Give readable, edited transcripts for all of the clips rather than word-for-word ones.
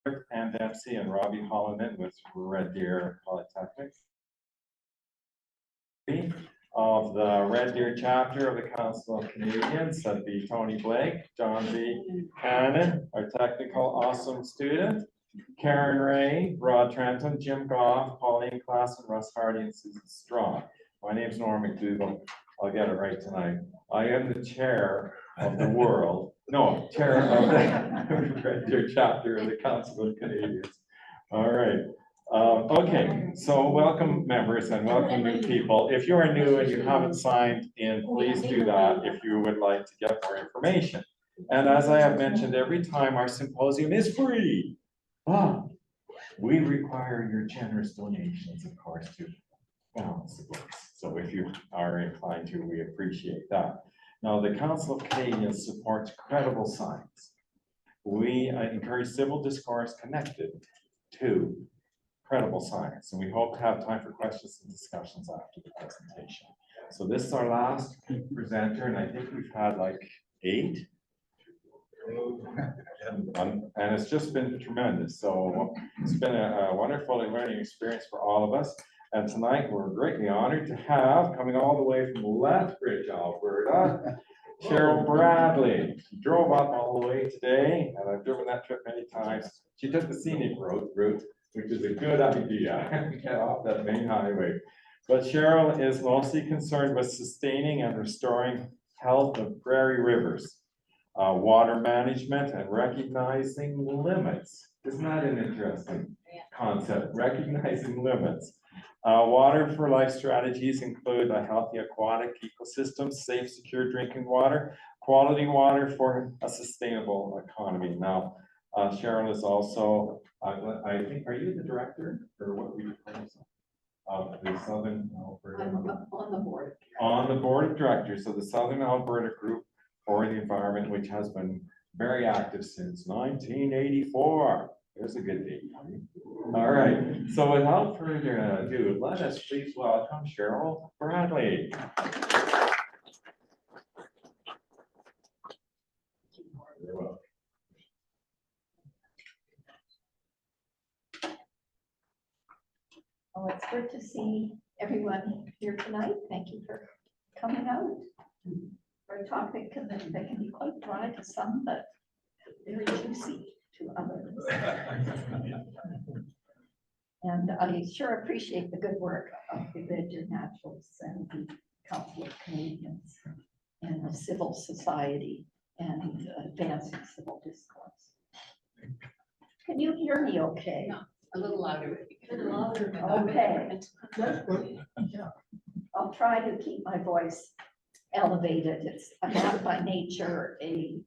and Dempsey and Robbie Holloman with Red Deer Polytechnic of the Red Deer chapter of the Council of Canadians. That'd be Tony Blake, John B. Cannon, our technical awesome student, Karen Ray, Rod Trenton, Jim Goff, Pauline Klassen, Russ Hardy, and Susan Strong. My name's Norm McDougall. I'll get it right tonight. I am the chair of the world, no, chair of the Red Deer chapter of the Council of Canadians. All right. Okay, so welcome members and welcome new people. If you are new and you haven't signed in, please do that if you would like to get more information. And as I have mentioned every time, our symposium is free. We require your generous donations, of course, to balance the books. So if you are inclined to, we appreciate that. Now, the Council of Canadians supports credible science. We encourage civil discourse connected to credible science, and we hope to have time for questions and discussions after the presentation. So this is our last presenter, and I think we've had like 8. And it's just been tremendous. So it's been a wonderful learning experience for all of us. And tonight we're greatly honored to have, coming all the way from Lethbridge, Alberta, Cheryl Bradley. She drove up all the way today, and I've driven that trip many times. She took the scenic route, which is a good idea. Get off that main highway. But Cheryl is mostly concerned with sustaining and restoring health of prairie rivers, water management, and recognizing limits. Isn't that an interesting concept? Recognizing limits. Water for life strategies include a healthy aquatic ecosystem, safe, secure drinking water, quality water for a sustainable economy. Now, Cheryl is also, I think, are you the director or what we of the Southern Alberta? On the board. On the board of directors of the Southern Alberta Group for the Environment, which has been very active since 1984. There's a good date. All right. So without further ado, let us please welcome Cheryl Bradley. You're welcome. Oh, it's good to see everyone here tonight. Thank you for coming out for a topic that can be quite dry to some, but very juicy to others. And I sure appreciate the good work of the Red Deer Naturals and the Council of Canadians and the civil society and advancing civil discourse. Can you hear me okay? No, a little louder. Okay. I'll try to keep my voice elevated. I'm not by nature a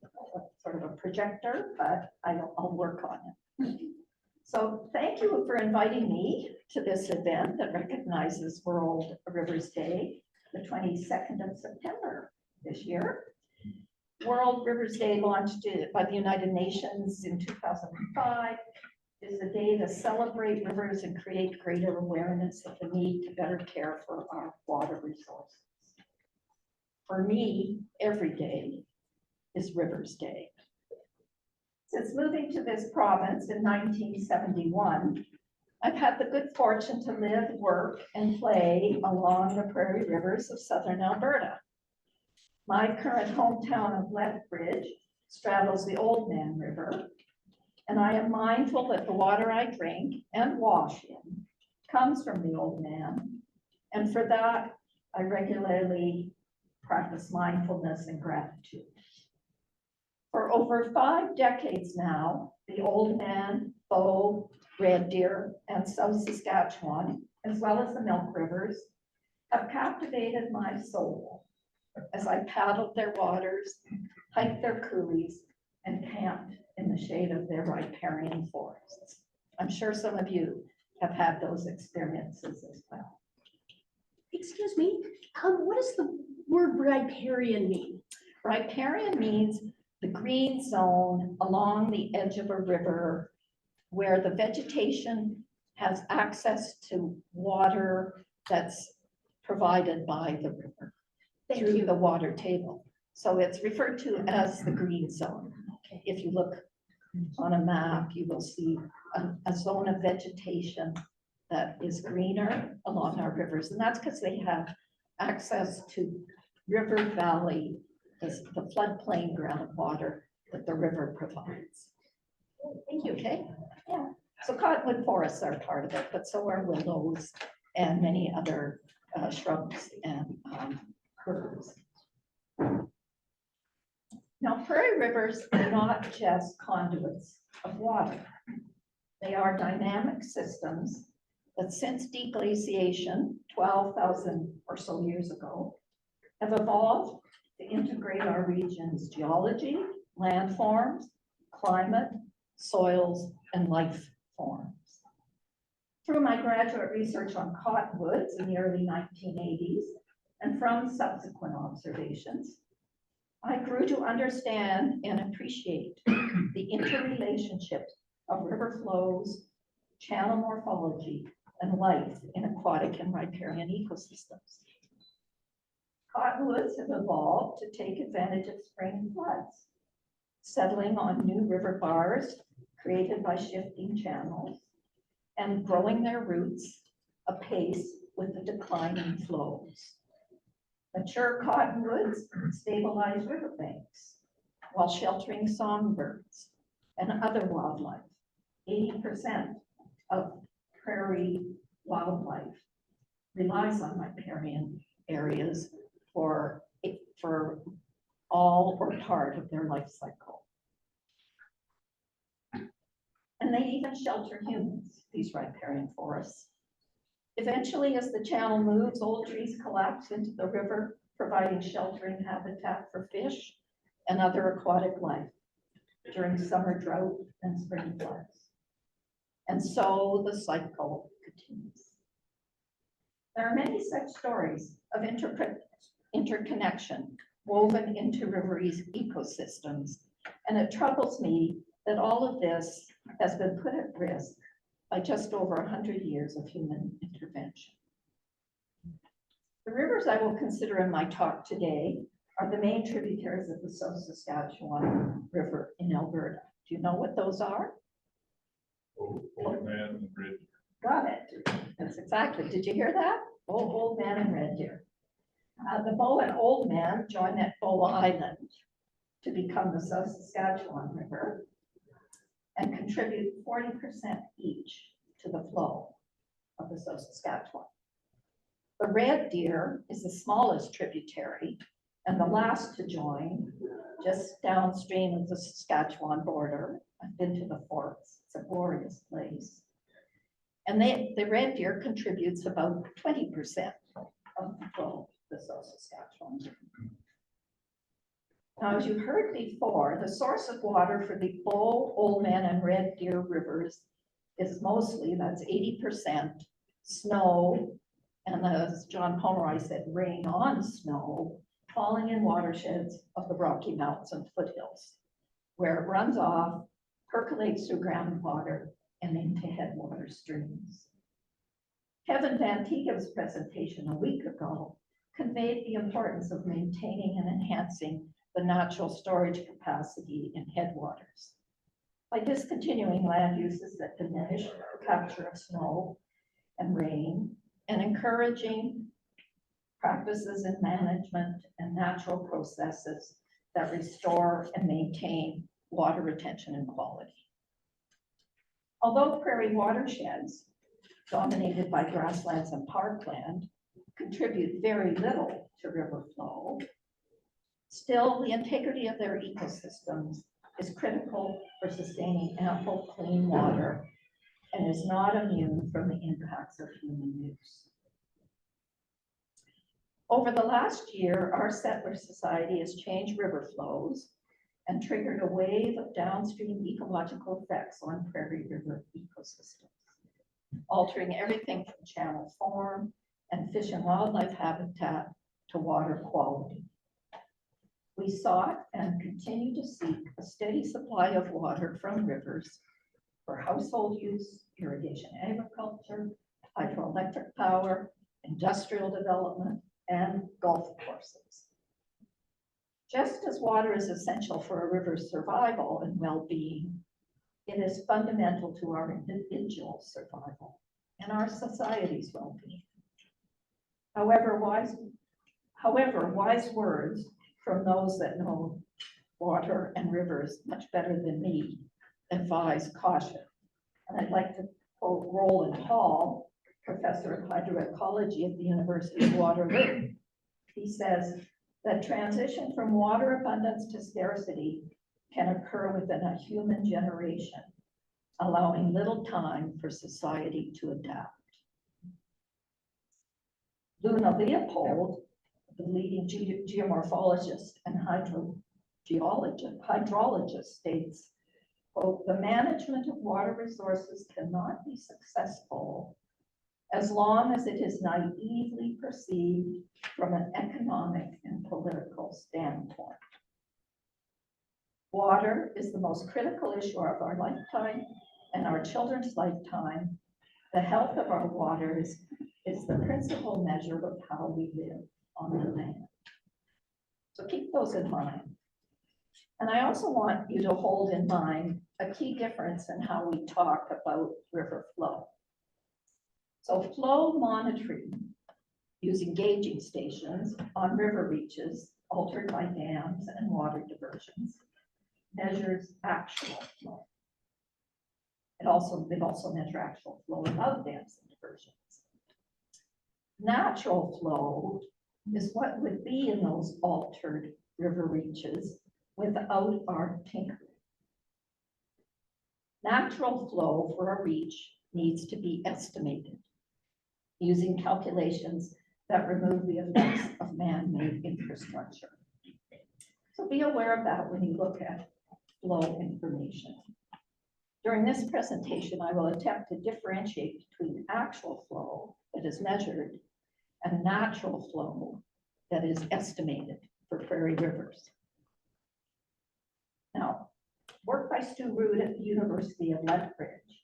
sort of a projector, but I'll work on it. So thank you for inviting me to this event that recognizes World Rivers Day, the 22nd of September this year. World Rivers Day, launched by the United Nations in 2005, is a day to celebrate rivers and create greater awareness of the need to better care for our water resources. For me, every day is Rivers Day. Since moving to this province in 1971, I've had the good fortune to live, work, and play along the prairie rivers of Southern Alberta. My current hometown of Lethbridge straddles the Oldman River, and I am mindful that the water I drink and wash in comes from the Oldman, and for that, I regularly practice mindfulness and gratitude. For over 5 decades now, the Oldman, Bow, Red Deer, and South Saskatchewan, as well as the Milk Rivers, have captivated my soul as I paddled their waters, hiked their coulees, and camped in the shade of their riparian forests. I'm sure some of you have had those experiences as well. Excuse me, what does the word riparian mean? Riparian means the green zone along the edge of a river where the vegetation has access to water that's provided by the river through the water table. So it's referred to as the green zone. Okay. If you look on a map, you will see a zone of vegetation that is greener along our rivers. And that's because they have access to river valley, the floodplain groundwater that the river provides. Thank you. Okay, yeah. So cottonwood forests are part of it, but so are willows and many other shrubs and herbs. Now, prairie rivers are not just conduits of water. They are dynamic systems that since deglaciation 12,000 or so years ago have evolved to integrate our region's geology, landforms, climate, soils, and life forms. Through my graduate research on cottonwoods in the early 1980s and from subsequent observations, I grew to understand and appreciate the interrelationship of river flows, channel morphology, and life in aquatic and riparian ecosystems. Cottonwoods have evolved to take advantage of spring floods, settling on new river bars created by shifting channels, and growing their roots apace with the declining flows. Mature cottonwoods stabilize riverbanks while sheltering songbirds and other wildlife. 80% of prairie wildlife relies on riparian areas for all or part of their life cycle. And they even shelter humans, these riparian forests. Eventually, as the channel moves, old trees collapse into the river, providing sheltering habitat for fish and other aquatic life during summer drought and spring floods. And so the cycle continues. There are many such stories of interconnection woven into river ecosystems, and it troubles me that all of this has been put at risk by just over 100 years of human intervention. The rivers I will consider in my talk today are the main tributaries of the South Saskatchewan River in Alberta. Do you know what those are? Old Man and Red Deer. Got it. That's exactly. Did you hear that? Old Man and Red Deer. The Bow and Old Man joined at Bow Island to become the South Saskatchewan River and contribute 40% each to the flow of the South Saskatchewan. The Red Deer is the smallest tributary and the last to join, just downstream of the Saskatchewan border. I've been to the forks. It's a glorious place. And the Red Deer contributes about 20% of the flow of the South Saskatchewan. Now, as you heard before, the source of water for the Bow, Old Man, and Red Deer rivers is mostly, that's 80% snow, and as John Pomeroy said, rain on snow, falling in watersheds of the Rocky Mountains and foothills, where it runs off, percolates through groundwater, and into headwater streams. Kevin Van Tegen's presentation a week ago conveyed the importance of maintaining and enhancing the natural storage capacity in headwaters by discontinuing land uses that diminish the capture of snow and rain, and encouraging practices in management and natural processes that restore and maintain water retention and quality. Although prairie watersheds, dominated by grasslands and parkland, contribute very little to river flow, still the integrity of their ecosystems is critical for sustaining ample clean water and is not immune from the impacts of human use. Over the last year, our settler society has changed river flows and triggered a wave of downstream ecological effects on prairie river ecosystems, altering everything from channel form and fish and wildlife habitat to water quality. We sought and continue to seek a steady supply of water from rivers for household use, irrigation, agriculture, hydroelectric power, industrial development, and golf courses. Just as water is essential for a river's survival and well-being, It is fundamental to our individual survival and our society's well-being. However, wise words from those that know water and rivers much better than me advise caution. And I'd like to quote Roland Hall, professor of hydroecology at the University of Waterloo. He says that transition from water abundance to scarcity can occur within a human generation, allowing little time for society to adapt. Luna Leopold, the leading geomorphologist and hydrologist, states, quote, "The management of water resources cannot be successful as long as it is naively perceived from an economic and political standpoint. Water is the most critical issue of our lifetime and our children's lifetime. The health of our waters is the principal measure of how we live on the land." So keep those in mind. And I also want you to hold in mind a key difference in how we talk about river flow. So flow monitoring using gauging stations on river reaches altered by dams and water diversions measures actual flow. They also measure actual flow without dams and diversions. Natural flow is what would be in those altered river reaches without our tinkering. Natural flow for a reach needs to be estimated using calculations that remove the effects of man-made infrastructure. So be aware of that when you look at flow information. During this presentation, I will attempt to differentiate between actual flow that is measured and natural flow that is estimated for prairie rivers. Now, work by Stu Root at the University of Lethbridge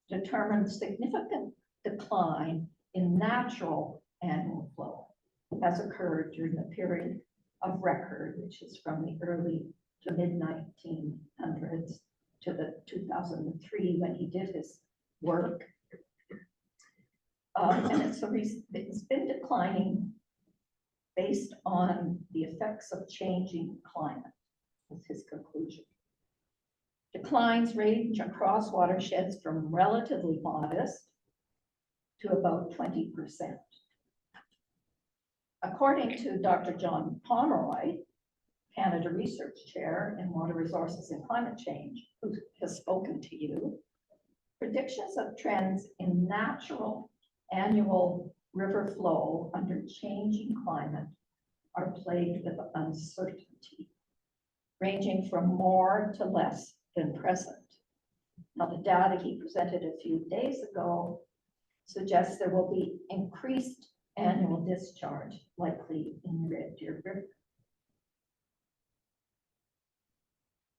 determined significant decline in natural annual flow has occurred during the period of record, which is from the early to mid-1900s to the 2003 when he did his work. And it's been declining based on the effects of changing climate, was his conclusion. Declines range across watersheds from relatively modest to about 20%. According to Dr. John Pomeroy, Canada Research Chair in Water Resources and Climate Change, who has spoken to you, predictions of trends in natural annual river flow under changing climate are plagued with uncertainty, ranging from more to less than present. Now, the data he presented a few days ago suggests there will be increased annual discharge likely in Red Deer River.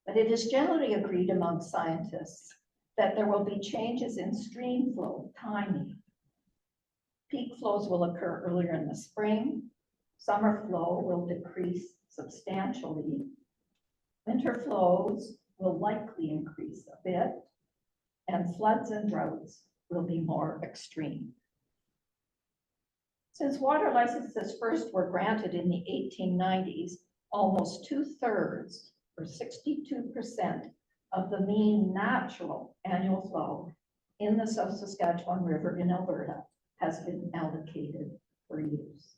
But it is generally agreed among scientists that there will be changes in stream flow timing. Peak flows will occur earlier in the spring. Summer flow will decrease substantially. Winter flows will likely increase a bit, and floods and droughts will be more extreme. Since water licenses first were granted in the 1890s, almost 2/3, or 62% of the mean natural annual flow in the South Saskatchewan River in Alberta has been allocated for use.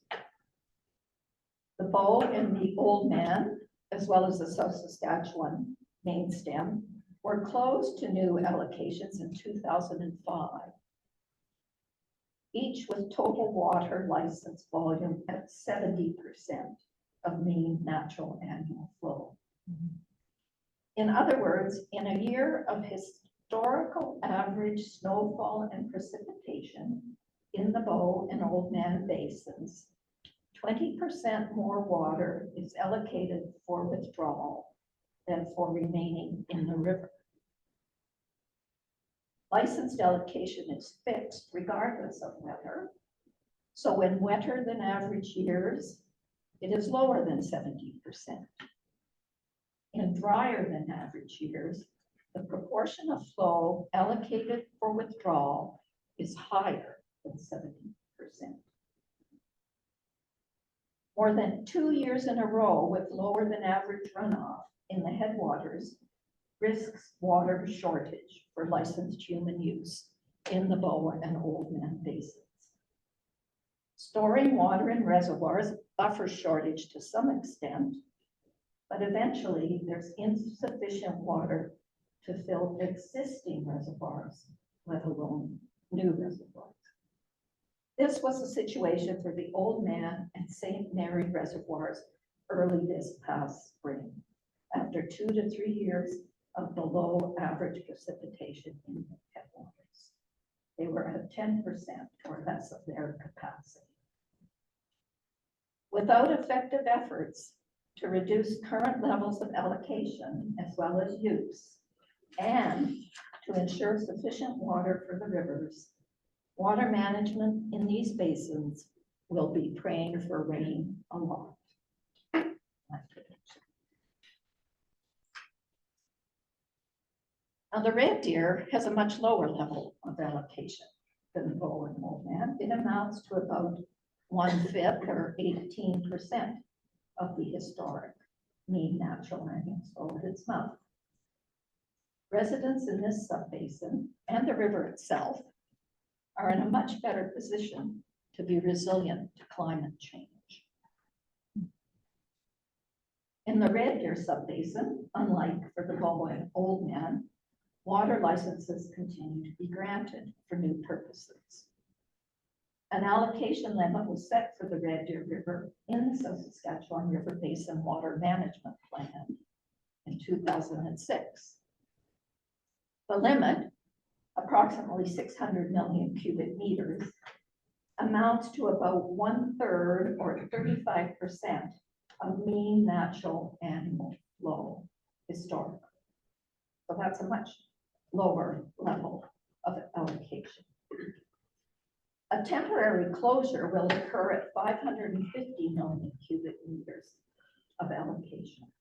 The Bow and the Oldman, as well as the South Saskatchewan main stem, were closed to new allocations in 2005, each with total water license volume at 70% of mean natural annual flow. In other words, in a year of historical average snowfall and precipitation in the Bow and Oldman basins, 20% more water is allocated for withdrawal than for remaining in the river. Licensed allocation is fixed regardless of weather. So when wetter than average years, it is lower than 70%. In drier than average years, the proportion of flow allocated for withdrawal is higher than 70%. More than 2 years in a row with lower than average runoff in the headwaters risks water shortage for licensed human use in the Bow and Old Man basins. Storing water in reservoirs buffers shortage to some extent, but eventually there's insufficient water to fill existing reservoirs, let alone new reservoirs. This was the situation for the Old Man and St. Mary reservoirs early this past spring, after 2 to 3 years of below average precipitation in the headwaters. They were at 10% or less of their capacity. Without effective efforts to reduce current levels of allocation as well as use, and to ensure sufficient water for the rivers, water management in these basins will be praying for rain a lot. Now, the Red Deer has a much lower level of allocation than the Bow and Old Man. It amounts to about 1/5 or 18% of the historic mean natural annual flow at its mouth. Residents in this subbasin and the river itself are in a much better position to be resilient to climate change. In the Red Deer subbasin, unlike for the Bow and Old Man, water licenses continue to be granted for new purposes. An allocation limit was set for the Red Deer River in the South Saskatchewan River Basin Water Management Plan in 2006. The limit, approximately 600 million cubic meters, amounts to about 1/3 or 35% of mean natural annual flow historically. So that's a much lower level of allocation. A temporary closure will occur at 550 million cubic meters of allocation.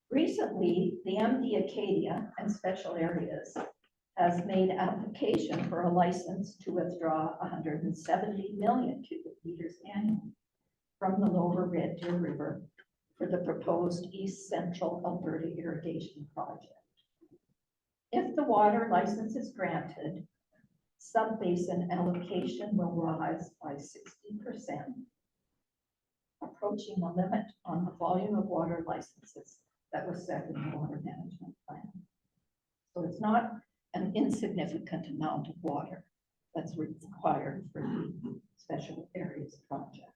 Recently, the MD Acadia and Special Areas has made application for a license to withdraw 170 million cubic meters annually from the lower Red Deer River for the proposed East Central Alberta irrigation project. If the water license is granted, sub-basin allocation will rise by 60%, approaching the limit on the volume of water licenses that was set in the water management plan. So it's not an insignificant amount of water that's required for the special areas project.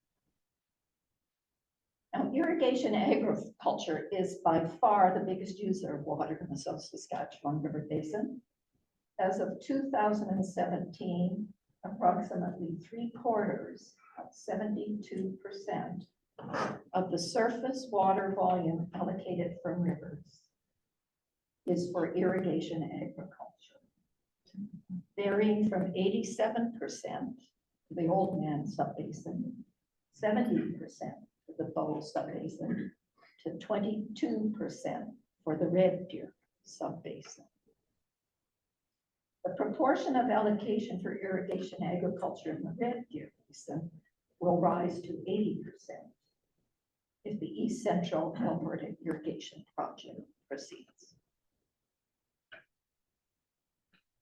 Now, irrigation agriculture is by far the biggest user of water in the South Saskatchewan River Basin. As of 2017, approximately 3/4, 72% of the surface water volume allocated from rivers is for irrigation agriculture, varying from 87% for the Old Man subbasin, 70% for the Bow subbasin, to 22% for the Red Deer subbasin. The proportion of allocation for irrigation agriculture in the Red Deer Basin will rise to 80% if the East Central Alberta irrigation project proceeds.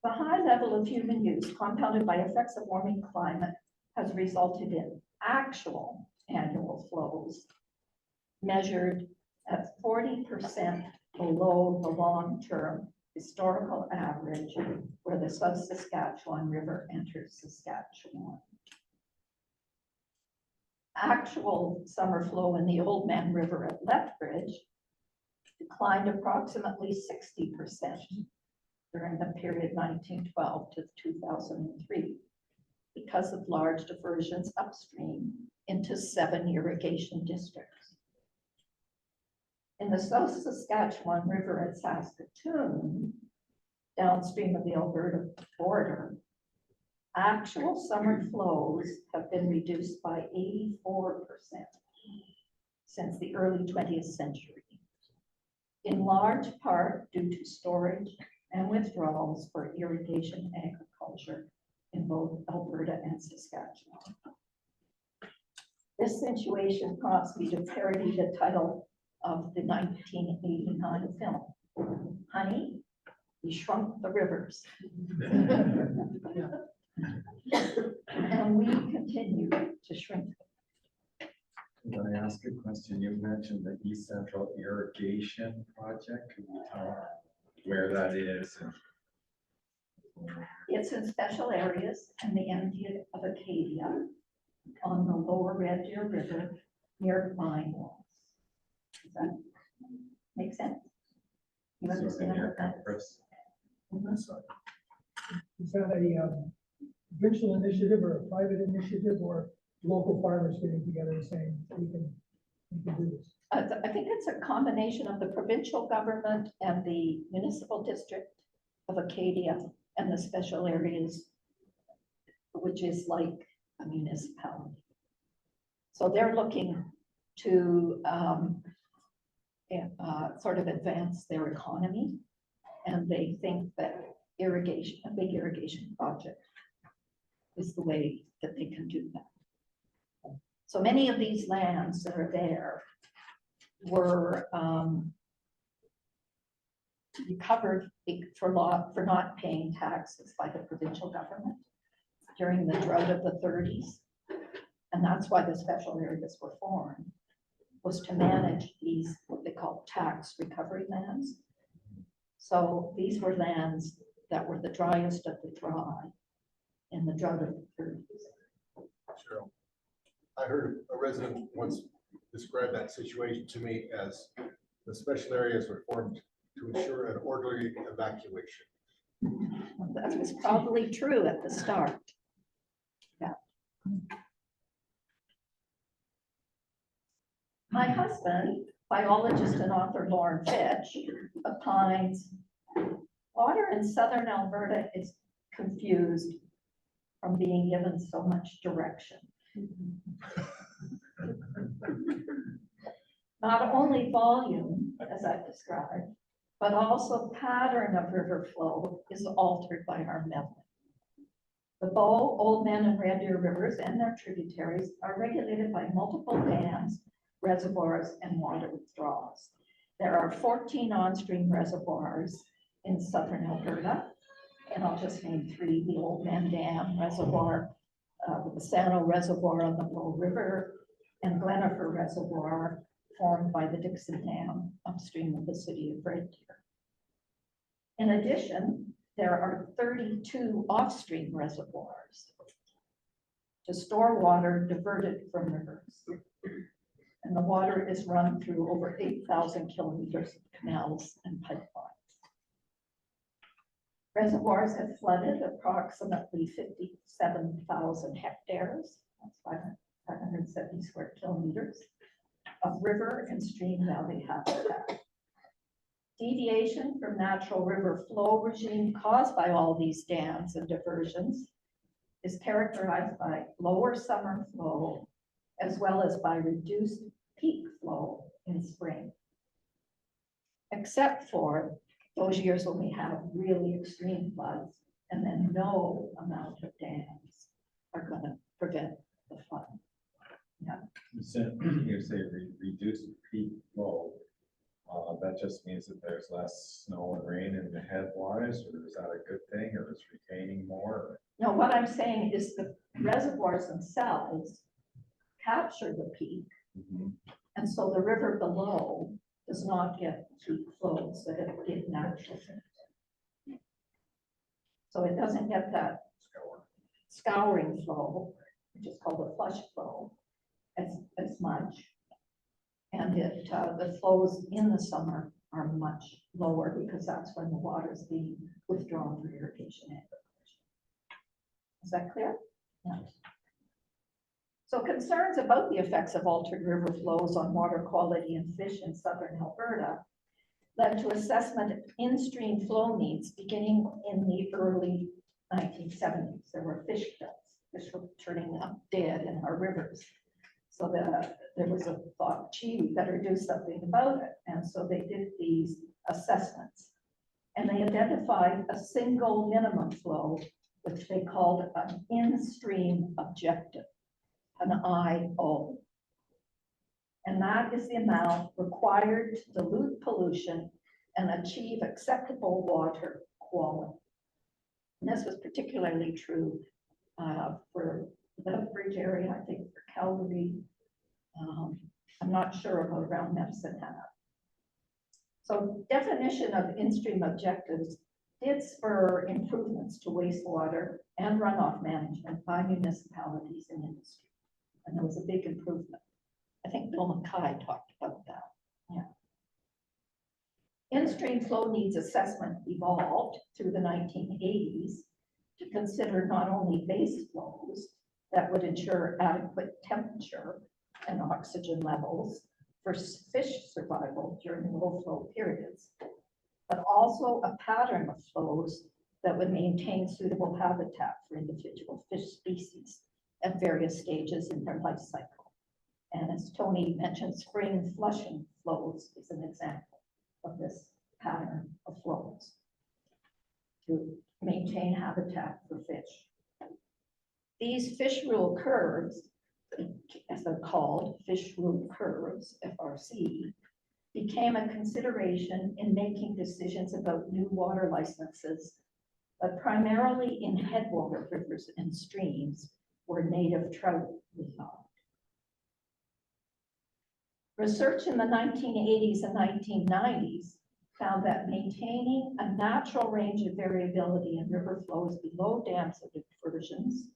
The high level of human use compounded by effects of warming climate has resulted in actual annual flows measured at 40% below the long-term historical average where the South Saskatchewan River enters Saskatchewan. Actual summer flow in the Old Man River at Lethbridge declined approximately 60% during the period 1912 to 2003 because of large diversions upstream into 7 irrigation districts. In the South Saskatchewan River at Saskatoon, downstream of the Alberta border, actual summer flows have been reduced by 84% since the early 20th century. in large part due to storage and withdrawals for irrigation agriculture in both Alberta and Saskatchewan. This situation prompts me to parody the title of the 1989 film, Honey, We Shrunk the Rivers. And we continue to shrink. Can I ask a question? You mentioned the East Central Irrigation Project. Can you tell where that is? It's in special areas in the MD of Acadia on the lower Red Deer River near Vine Walls. Does that make sense? You So understand near what that is? Empress. Mhm. Is that a provincial initiative or a private initiative or local farmers getting together and saying, we can do this? I think it's a combination of the provincial government and the municipal district of Acadia and the special areas, which is like a municipality. So they're looking to sort of advance their economy, and they think that irrigation, a big irrigation project, is the way that they can do that. So many of these lands that are there were recovered for not paying taxes by the provincial government during the drought of the 30s. And that's why the special areas were formed, was to manage these, what they call tax recovery lands. So these were lands that were the driest of the dry in the drought of the 30s. Cheryl, I heard a resident once describe that situation to me as the special areas were formed to ensure an orderly evacuation. That was probably true at the start. Yeah. My husband, biologist and author Lauren Fitch, opines water in Southern Alberta is confused from being given so much direction. Not only volume, as I've described, but also pattern of river flow is altered by our meddling. The Bow, Old Man, and Red Deer rivers and their tributaries are regulated by multiple dams, reservoirs, and water withdrawals. There are 14 on-stream reservoirs in Southern Alberta, and I'll just name 3: the Old Man Dam Reservoir, the Sano Reservoir on the Bow River, and Glenifer Reservoir, formed by the Dixon Dam upstream of the city of Red Deer. In addition, there are 32 off-stream reservoirs to store water diverted from rivers. And the water is run through over 8,000 kilometers of canals and pipelines. Reservoirs have flooded approximately 57,000 hectares, that's 570 square kilometers, of river and stream valley habitat. Deviation from natural river flow regime caused by all these dams and diversions is characterized by lower summer flow, as well as by reduced peak flow in spring. Except for those years when we have really extreme floods, and then no amount of dams are going to prevent the flood. Yeah. You say reduced peak flow. That just means that there's less snow and rain in the headwaters, or is that a good thing, or is retaining more? No, what I'm saying is the reservoirs themselves capture the peak, and so the river below does not get peak flows that it did naturally. So it doesn't get that scouring flow, which is called a flush flow, as much. And the flows in the summer are much lower because that's when the water is being withdrawn for irrigation agriculture. Is that clear? Yeah. So concerns about the effects of altered river flows on water quality and fish in Southern Alberta led to assessment of in-stream flow needs beginning in the early 1970s. There were fish kills. Fish were turning up dead in our rivers. So there was a thought, gee, we better do something about it. And so they did these assessments. And they identified a single minimum flow, which they called an in-stream objective, an IO. And that is the amount required to dilute pollution and achieve acceptable water quality. And this was particularly true for the Lethbridge area, I think for Calgary. I'm not sure about around Medicine Hat. So definition of in-stream objectives did spur improvements to wastewater and runoff management by municipalities and industry. And there was a big improvement. I think Bill Mackay talked about that. Yeah. In-stream flow needs assessment evolved through the 1980s to consider not only base flows that would ensure adequate temperature and oxygen levels for fish survival during low flow periods, but also a pattern of flows that would maintain suitable habitat for individual fish species at various stages in their life cycle. And as Tony mentioned, spring flushing flows is an example of this pattern of flows to maintain habitat for fish. These fish rule curves, as they're called, fish rule curves, FRC, became a consideration in making decisions about new water licenses, but primarily in headwater rivers and streams where native trout reside. Research in the 1980s and 1990s found that maintaining a natural range of variability in river flows below dams and diversions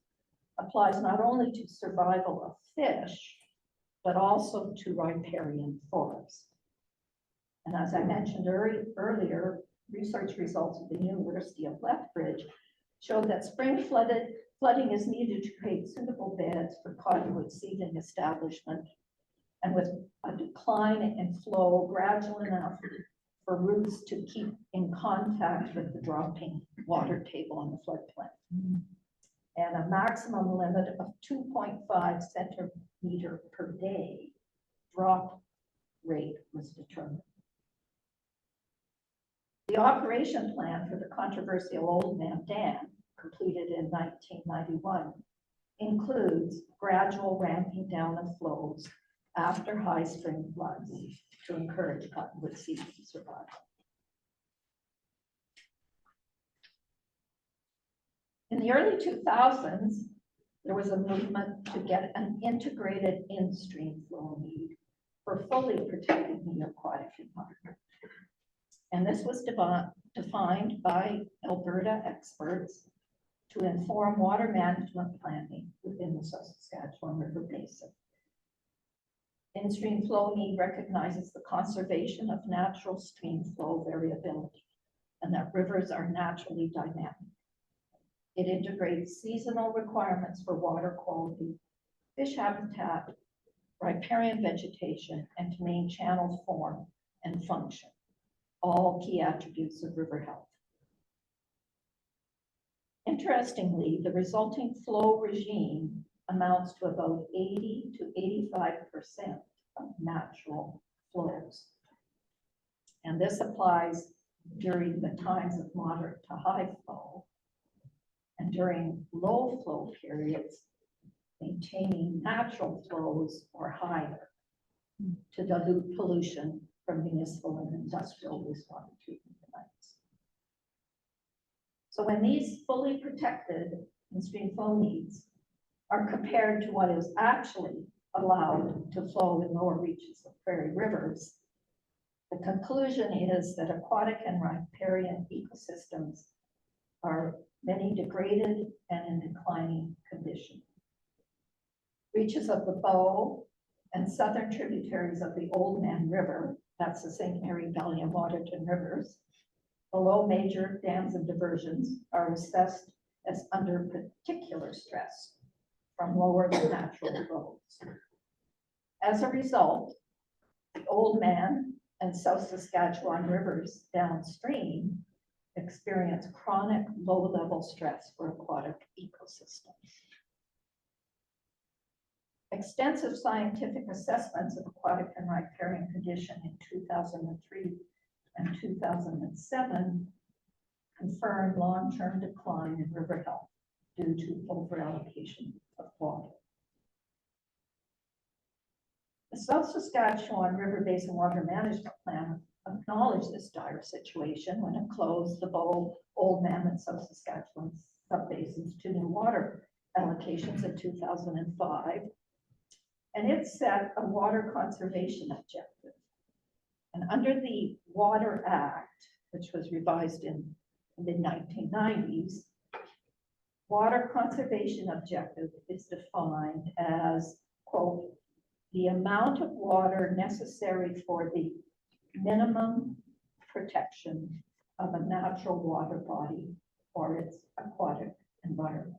applies not only to survival of fish, but also to riparian forests. And as I mentioned earlier, research results at the University of Lethbridge showed that spring flooding is needed to create suitable beds for cottonwood seeding establishment, and with a decline in flow gradual enough for roots to keep in contact with the dropping water table on the floodplain. And a maximum limit of 2.5 centimeter per day drop rate was determined. The operation plan for the controversial Old Man Dam, completed in 1991, includes gradual ramping down of flows after high spring floods to encourage cottonwood seeding survival. In the early 2000s, there was a movement to get an integrated in-stream flow need for fully protected aquatic environment. And this was defined by Alberta experts to inform water management planning within the Saskatchewan River Basin. In-stream flow need recognizes the conservation of natural stream flow variability and that rivers are naturally dynamic. It integrates seasonal requirements for water quality, fish habitat, riparian vegetation, and to maintain channel form and function, all key attributes of river health. Interestingly, the resulting flow regime amounts to about 80 to 85% of natural flows. And this applies during the times of moderate to high flow, and during low flow periods, maintaining natural flows or higher to dilute pollution from municipal and industrial wastewater treatment plants. So when these fully protected in-stream flow needs are compared to what is actually allowed to flow in lower reaches of prairie rivers, the conclusion is that aquatic and riparian ecosystems are many degraded and in declining condition. Reaches of the Bow and southern tributaries of the Old Man River, that's the St. Mary Valley and Waterton rivers, below major dams and diversions, are assessed as under particular stress from lower than natural flows. As a result, the Old Man and South Saskatchewan rivers downstream experience chronic low-level stress for aquatic ecosystems. Extensive scientific assessments of aquatic and riparian condition in 2003 and 2007 confirmed long-term decline in river health due to overallocation of water. The South Saskatchewan River Basin Water Management Plan acknowledged this dire situation when it closed the Bow, Old Mammoth, South Saskatchewan subbasins to new water allocations in 2005. And it set a water conservation objective. And under the Water Act, which was revised in the mid-1990s, water conservation objective is defined as, quote, the amount of water necessary for the minimum protection of a natural water body or its aquatic environment.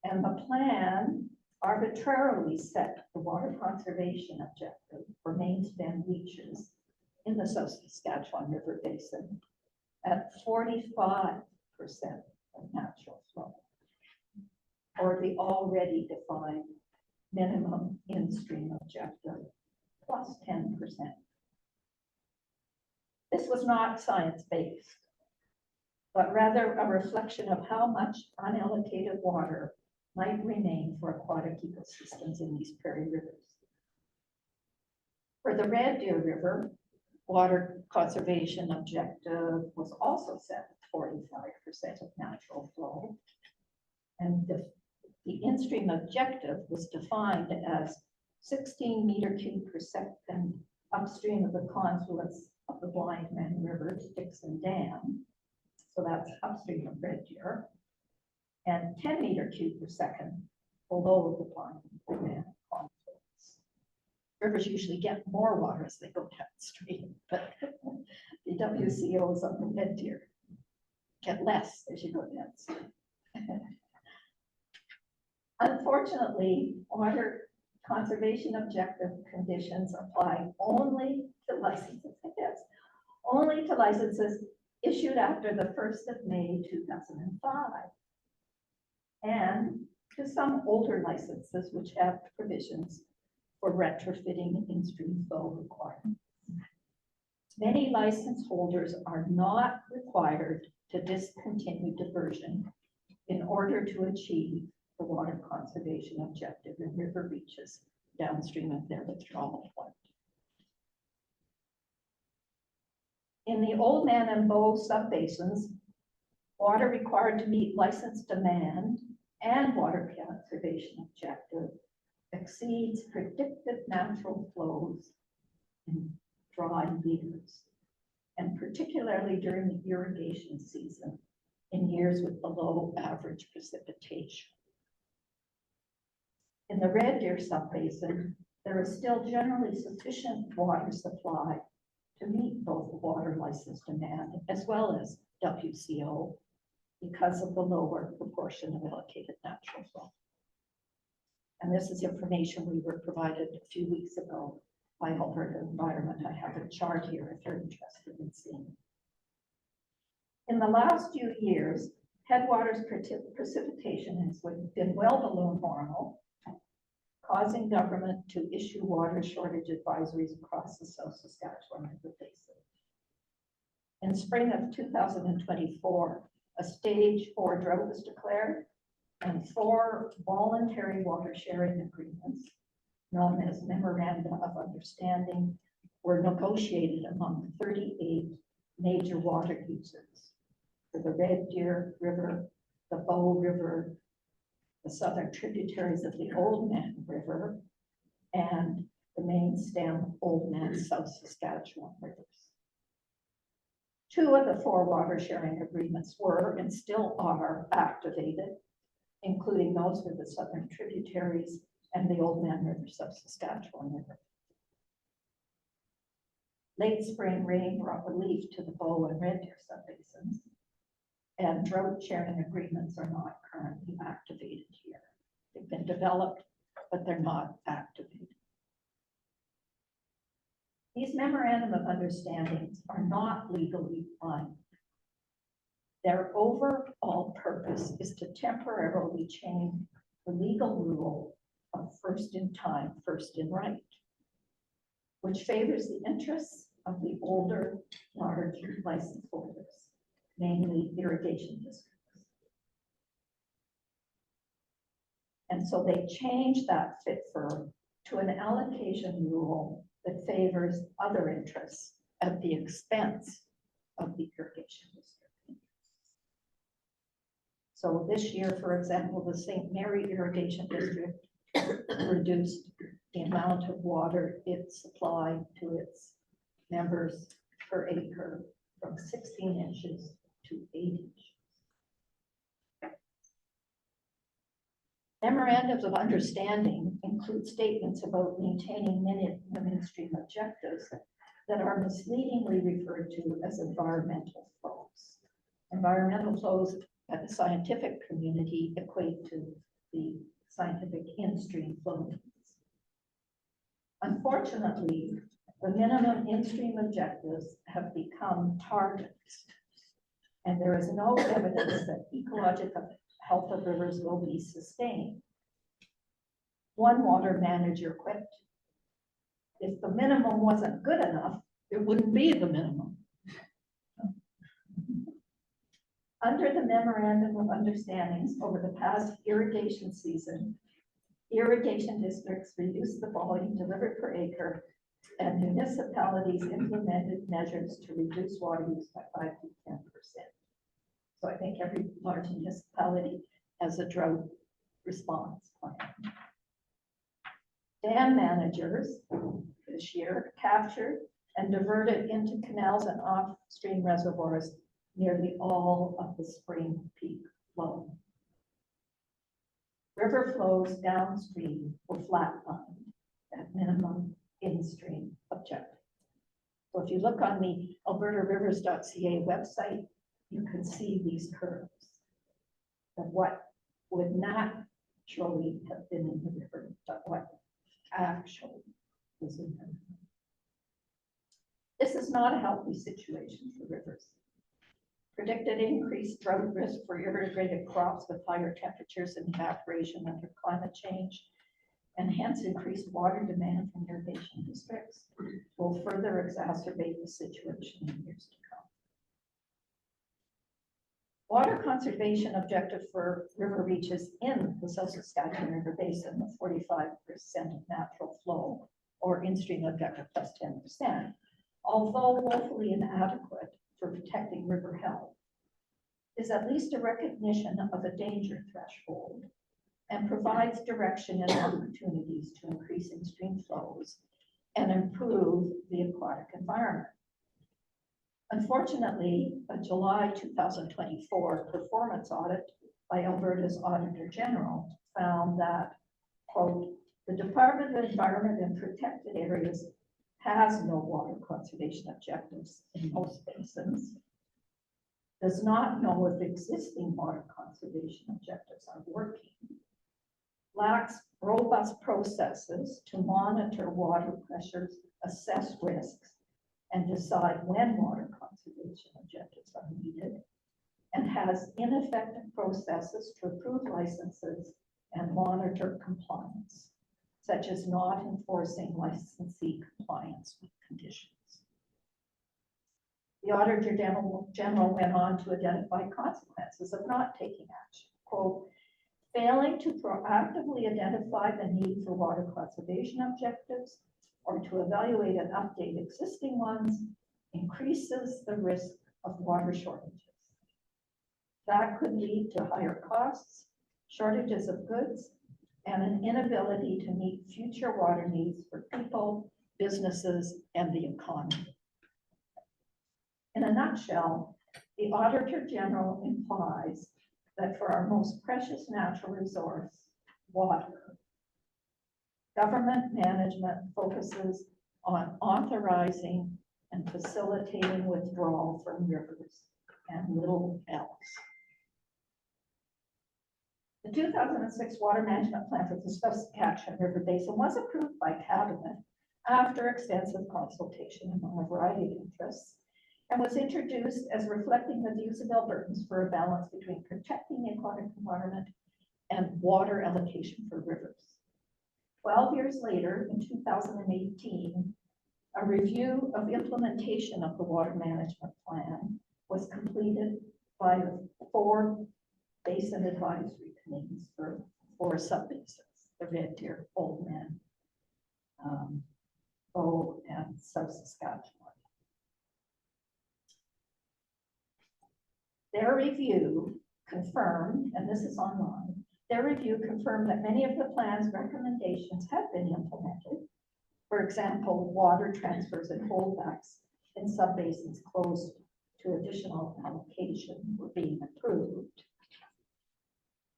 And the plan arbitrarily set the water conservation objective for main stem reaches in the South Saskatchewan River Basin at 45% of natural flow, or the already defined minimum in-stream objective plus 10%. This was not science-based, but rather a reflection of how much unallocated water might remain for aquatic ecosystems in these prairie rivers. For the Red Deer River, water conservation objective was also set at 45% of natural flow. And the in-stream objective was defined as 16 meter cube per second upstream of the confluence of the Blind Man River, Dixon Dam. So that's upstream of Red Deer. And 10 meter cube per second below the Blind Man confluence. Rivers usually get more water as they go downstream, but the WCOs on the Red Deer get less as you go downstream. Unfortunately, water conservation objective conditions apply only to licenses, only to licenses issued after the 1st of May, 2005. And to some older licenses which have provisions for retrofitting in-stream flow requirements. Many license holders are not required to discontinue diversion in order to achieve the water conservation objective in river reaches downstream of their withdrawal point. In the Old Man and Bow subbasins, water required to meet license demand and water conservation objective exceeds predicted natural flows in dry years, and particularly during the irrigation season in years with below average precipitation. In the Red Deer subbasin, there is still generally sufficient water supply to meet both the water license demand as well as WCO because of the lower proportion of allocated natural flow. And this is information we were provided a few weeks ago by Alberta Environment. I have a chart here if you're interested in seeing. In the last few years, headwaters precipitation has been well below normal, causing government to issue water shortage advisories across the South Saskatchewan River Basin. In spring of 2024, a stage 4 drought was declared and 4 voluntary water sharing agreements, known as Memoranda of Understanding, were negotiated among 38 major water users for the Red Deer River, the Bow River, the southern tributaries of the Old Man River, and the main stem Old Man South Saskatchewan rivers. 2 of the 4 water sharing agreements were and still are activated, including those with the southern tributaries and the Old Man River, South Saskatchewan River. Late spring rain brought relief to the Bow and Red Deer subbasins, and drought sharing agreements are not currently activated here. They've been developed, but they're not activated. These memorandum of understandings are not legally binding. Their overall purpose is to temporarily change the legal rule of first in time, first in right, which favors the interests of the older, large license holders, namely irrigation districts. And so they changed that FITFR to an allocation rule that favors other interests at the expense of the irrigation district. So this year, for example, the St. Mary Irrigation District reduced the amount of water it supplied to its members per acre from 16 inches to 8 inches. Memorandums of understanding include statements about maintaining mainstream objectives that are misleadingly referred to as environmental flows. Environmental flows at the scientific community equate to the scientific in-stream flow. Unfortunately, the minimum in-stream objectives have become targets, and there is no evidence that ecological health of rivers will be sustained. One water manager quipped, "If the minimum wasn't good enough, it wouldn't be the minimum." Under the memorandum of understandings over the past irrigation season, irrigation districts reduced the volume delivered per acre, and municipalities implemented measures to reduce water use by 5 to 10%. So I think every large municipality has a drought response plan. Dam managers this year captured and diverted into canals and off-stream reservoirs nearly all of the spring peak flow. River flows downstream were flatlined at minimum in-stream objective. So if you look on the albertarivers.ca website, you can see these curves of what would naturally have been in the river, but what actually was in them. This is not a healthy situation for rivers. Predicted increased drought risk for irrigated crops with higher temperatures and evaporation under climate change, and hence increased water demand from irrigation districts, will further exacerbate the situation in years to come. Water conservation objective for river reaches in the South Saskatchewan River Basin, the 45% of natural flow, or in-stream objective plus 10%, although woefully inadequate for protecting river health, is at least a recognition of a danger threshold and provides direction and opportunities to increase in-stream flows and improve the aquatic environment. Unfortunately, a July 2024 performance audit by Alberta's Auditor General found that, quote, "The Department of Environment and Protected Areas has no water conservation objectives in most basins, does not know if existing water conservation objectives are working, lacks robust processes to monitor water pressures, assess risks, and decide when water conservation objectives are needed, and has ineffective processes to approve licenses and monitor compliance, such as not enforcing licensee compliance with conditions." The Auditor General went on to identify consequences of not taking action. Quote, "Failing to proactively identify the need for water conservation objectives or to evaluate and update existing ones increases the risk of water shortages. That could lead to higher costs, shortages of goods, and an inability to meet future water needs for people, businesses, and the economy." In a nutshell, the Auditor General implies that for our most precious natural resource, water, government management focuses on authorizing and facilitating withdrawal from rivers and little else. The 2006 Water Management Plan for the Saskatchewan River Basin was approved by Cabinet after extensive consultation among a variety of interests, and was introduced as reflecting the views of Albertans for a balance between protecting the aquatic environment and water allocation for rivers. 12 years later, in 2018, a review of implementation of the water management plan was completed by the 4 basin advisory committees for 4 sub-basins, the Red Deer, Old Man, Bow, and South Saskatchewan. Their review confirmed, and this is online, their review confirmed that many of the plan's recommendations have been implemented. For example, water transfers and holdbacks in subbasins close to additional allocation were being approved.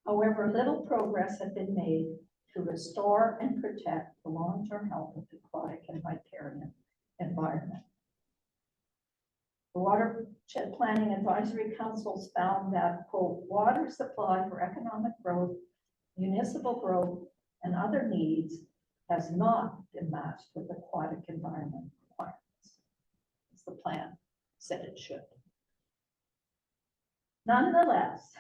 However, little progress had been made to restore and protect the long-term health of the aquatic and riparian environment. The Watershed Planning Advisory Councils found that, quote, water supply for economic growth, municipal growth, and other needs has not been matched with aquatic environment requirements, as the plan said it should. Nonetheless,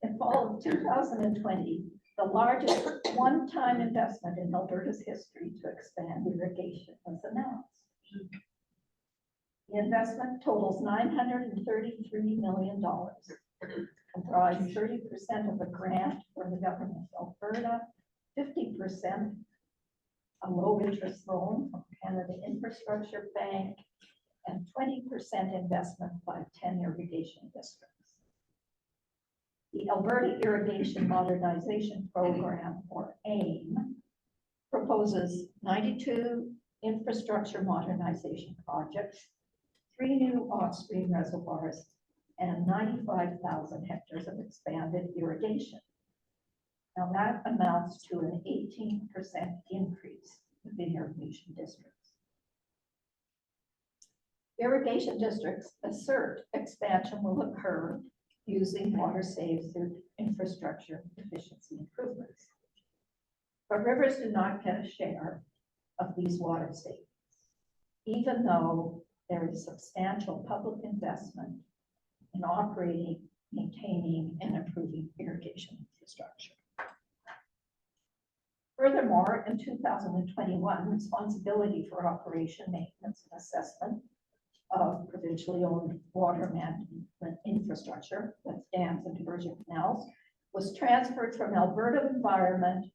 in fall of 2020, the largest one-time investment in Alberta's history to expand irrigation was announced. The investment totals $933 million, comprised 30% of a grant from the government of Alberta, 50% a low-interest loan from Canada Infrastructure Bank, and 20% investment by 10 irrigation districts. The Alberta Irrigation Modernization Program, or AIM, proposes 92 infrastructure modernization projects, 3 new off-stream reservoirs, and 95,000 hectares of expanded irrigation. Now that amounts to an 18% increase within irrigation districts. Irrigation districts assert expansion will occur using water saves through infrastructure efficiency improvements. But rivers do not get a share of these water savings, even though there is substantial public investment in operating, maintaining, and improving irrigation infrastructure. Furthermore, in 2021, responsibility for operation, maintenance, and assessment of provincially owned water management infrastructure, that's dams and diversion canals, was transferred from Alberta Environment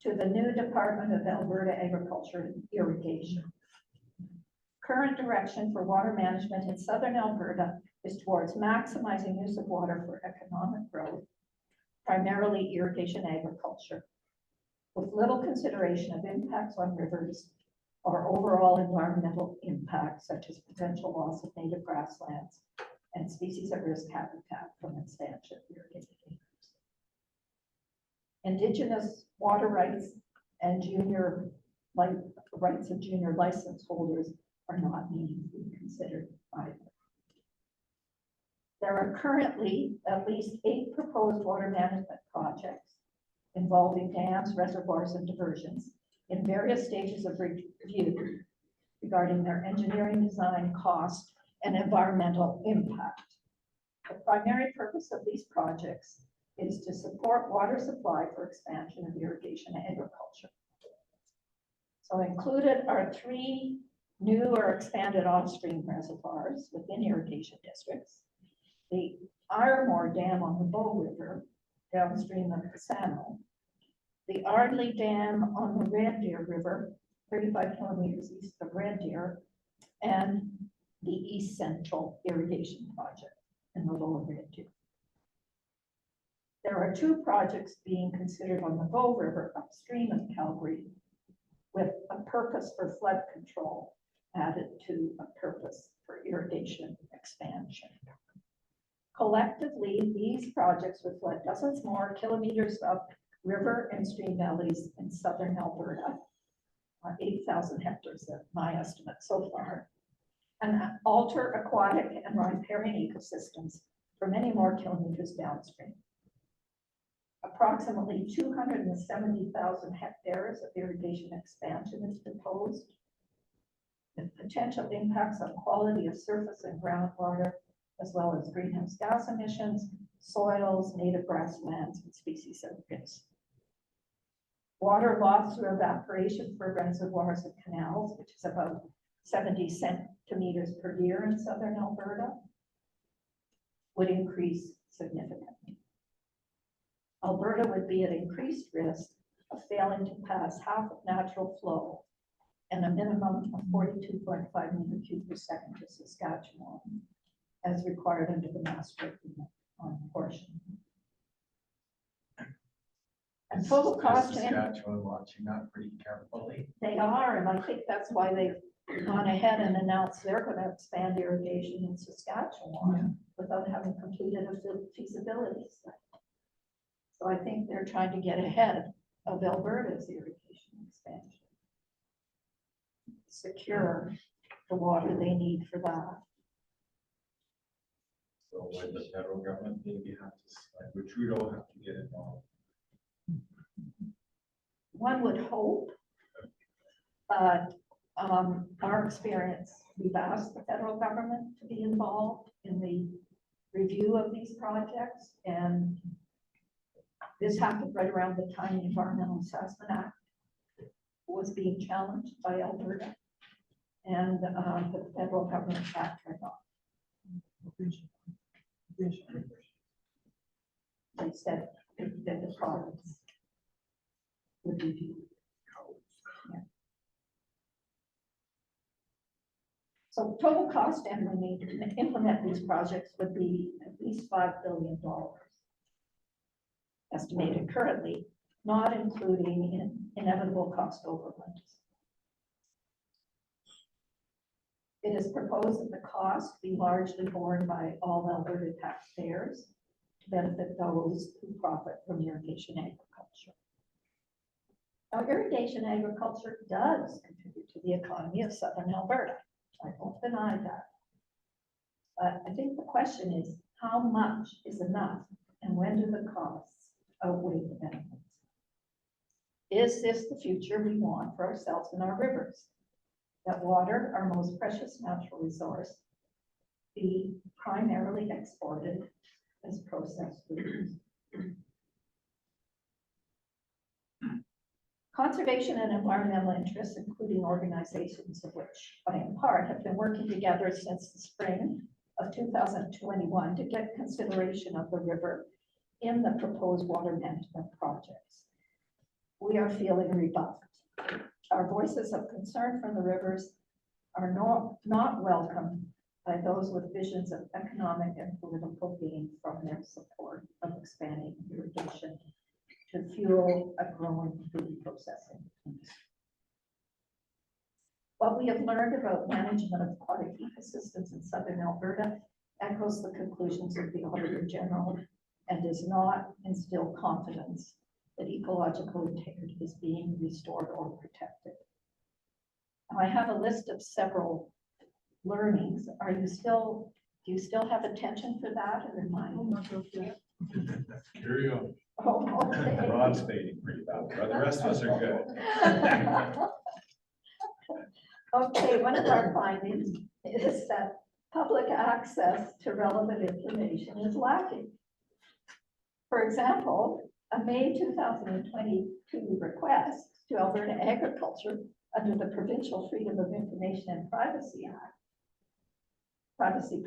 to the new Department of Alberta Agriculture and Irrigation. Current direction for water management in Southern Alberta is towards maximizing use of water for economic growth, primarily irrigation agriculture, with little consideration of impacts on rivers or overall environmental impacts such as potential loss of native grasslands and species at risk habitat from expansion of irrigated acres. Indigenous water rights and rights of junior license holders are not meaningfully considered either. There are currently at least 8 proposed water management projects involving dams, reservoirs, and diversions in various stages of review regarding their engineering, design, cost, and environmental impact. The primary purpose of these projects is to support water supply for expansion of irrigation and agriculture. So included are 3 new or expanded off-stream reservoirs within irrigation districts, the Iremore Dam on the Bow River, downstream of Casano, the Ardley Dam on the Red Deer River, 35 kilometers east of Red Deer, and the East Central Irrigation Project in the Lower Red Deer. There are 2 projects being considered on the Bow River upstream of Calgary, with a purpose for flood control added to a purpose for irrigation expansion. Collectively, these projects would flood dozens more kilometers of river and stream valleys in Southern Alberta, 8,000 hectares at my estimate so far, and alter aquatic and riparian ecosystems for many more kilometers downstream. Approximately 270,000 hectares of irrigation expansion is proposed, with potential impacts on quality of surface and groundwater, as well as greenhouse gas emissions soils, native grasslands, and species of risk. Water loss through evaporation for reservoirs and canals, which is about 70 centimeters per year in southern Alberta, would increase significantly. Alberta would be at increased risk of failing to pass half of natural flow and a minimum of 42.5 meter cube per second to Saskatchewan, as required under the Master Agreement on portion. And total cost to Saskatchewan watching that pretty carefully. they are, and I think that's why they've gone ahead and announced they're gonna expand irrigation in Saskatchewan without having completed a feasibility study. So I think they're trying to get ahead of Alberta's irrigation expansion. Secure the water they need for that. So would the federal government maybe have to, like, would Trudeau have to get involved? One would hope, but our experience, we've asked the federal government to be involved in the review of these projects, and this happened right around the time the Environmental Assessment Act was being challenged by Alberta, and the federal government backtracked off. They said that the province would review. Yeah. So total cost annually to implement these projects would be at least $5 billion. Estimated currently, not including inevitable cost overruns. It is proposed that the cost be largely borne by all Alberta taxpayers to benefit those who profit from irrigation agriculture. Now, irrigation agriculture does contribute to the economy of southern Alberta. I won't deny that. But I think the question is, how much is enough, and when do the costs outweigh the benefits? Is this the future we want for ourselves and our rivers? That water, our most precious natural resource, be primarily exported as processed foods. Conservation and environmental interests, including organizations of which I am part, have been working together since the spring of 2021 to get consideration of the river in the proposed water management projects. We are feeling rebuffed. Our voices of concern for the rivers are not welcomed by those with visions of economic and political gain from their support of expanding irrigation to fuel a growing food processing industry. What we have learned about management of aquatic ecosystems in southern Alberta echoes the conclusions of the Auditor General and does not instill confidence that ecological integrity is being restored or protected. Now, I have a list of several learnings. Do you still have attention for that or am I? Carry on. Oh, okay. Rob's fading pretty bad, but the rest of us are good. Okay, one of our findings is that public access to relevant information is lacking. For example, a May 2022 request to Alberta Agriculture under the Provincial Freedom of Information and Privacy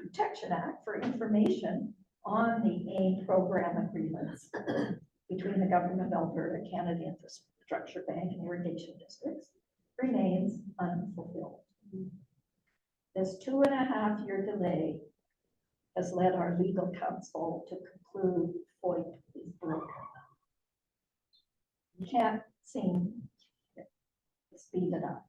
Protection Act for information on the AIM program agreements between the Government of Alberta, Canada Infrastructure Bank, and irrigation districts remains unfulfilled. This 2.5-year delay has led our legal counsel to conclude FOIP is broken. We can't seem to speed it up.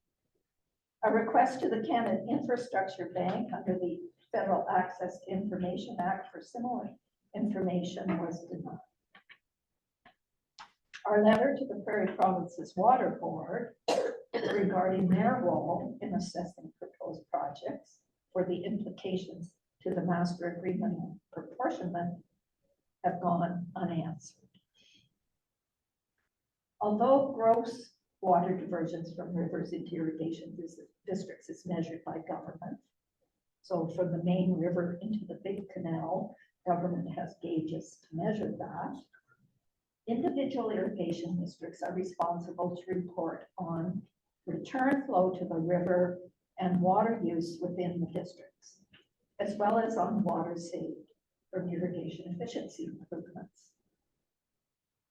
A request to the Canada Infrastructure Bank under the Federal Access to Information Act for similar information was denied. Our letter to the Prairie Provinces Water Board regarding their role in assessing proposed projects for the implications to the Master Agreement on apportionment have gone unanswered. Although gross water diversions from rivers into irrigation districts is measured by government, so from the main river into the big canal government has gauges to measure that. Individual irrigation districts are responsible to report on return flow to the river and water use within the districts, as well as on water saved from irrigation efficiency improvements.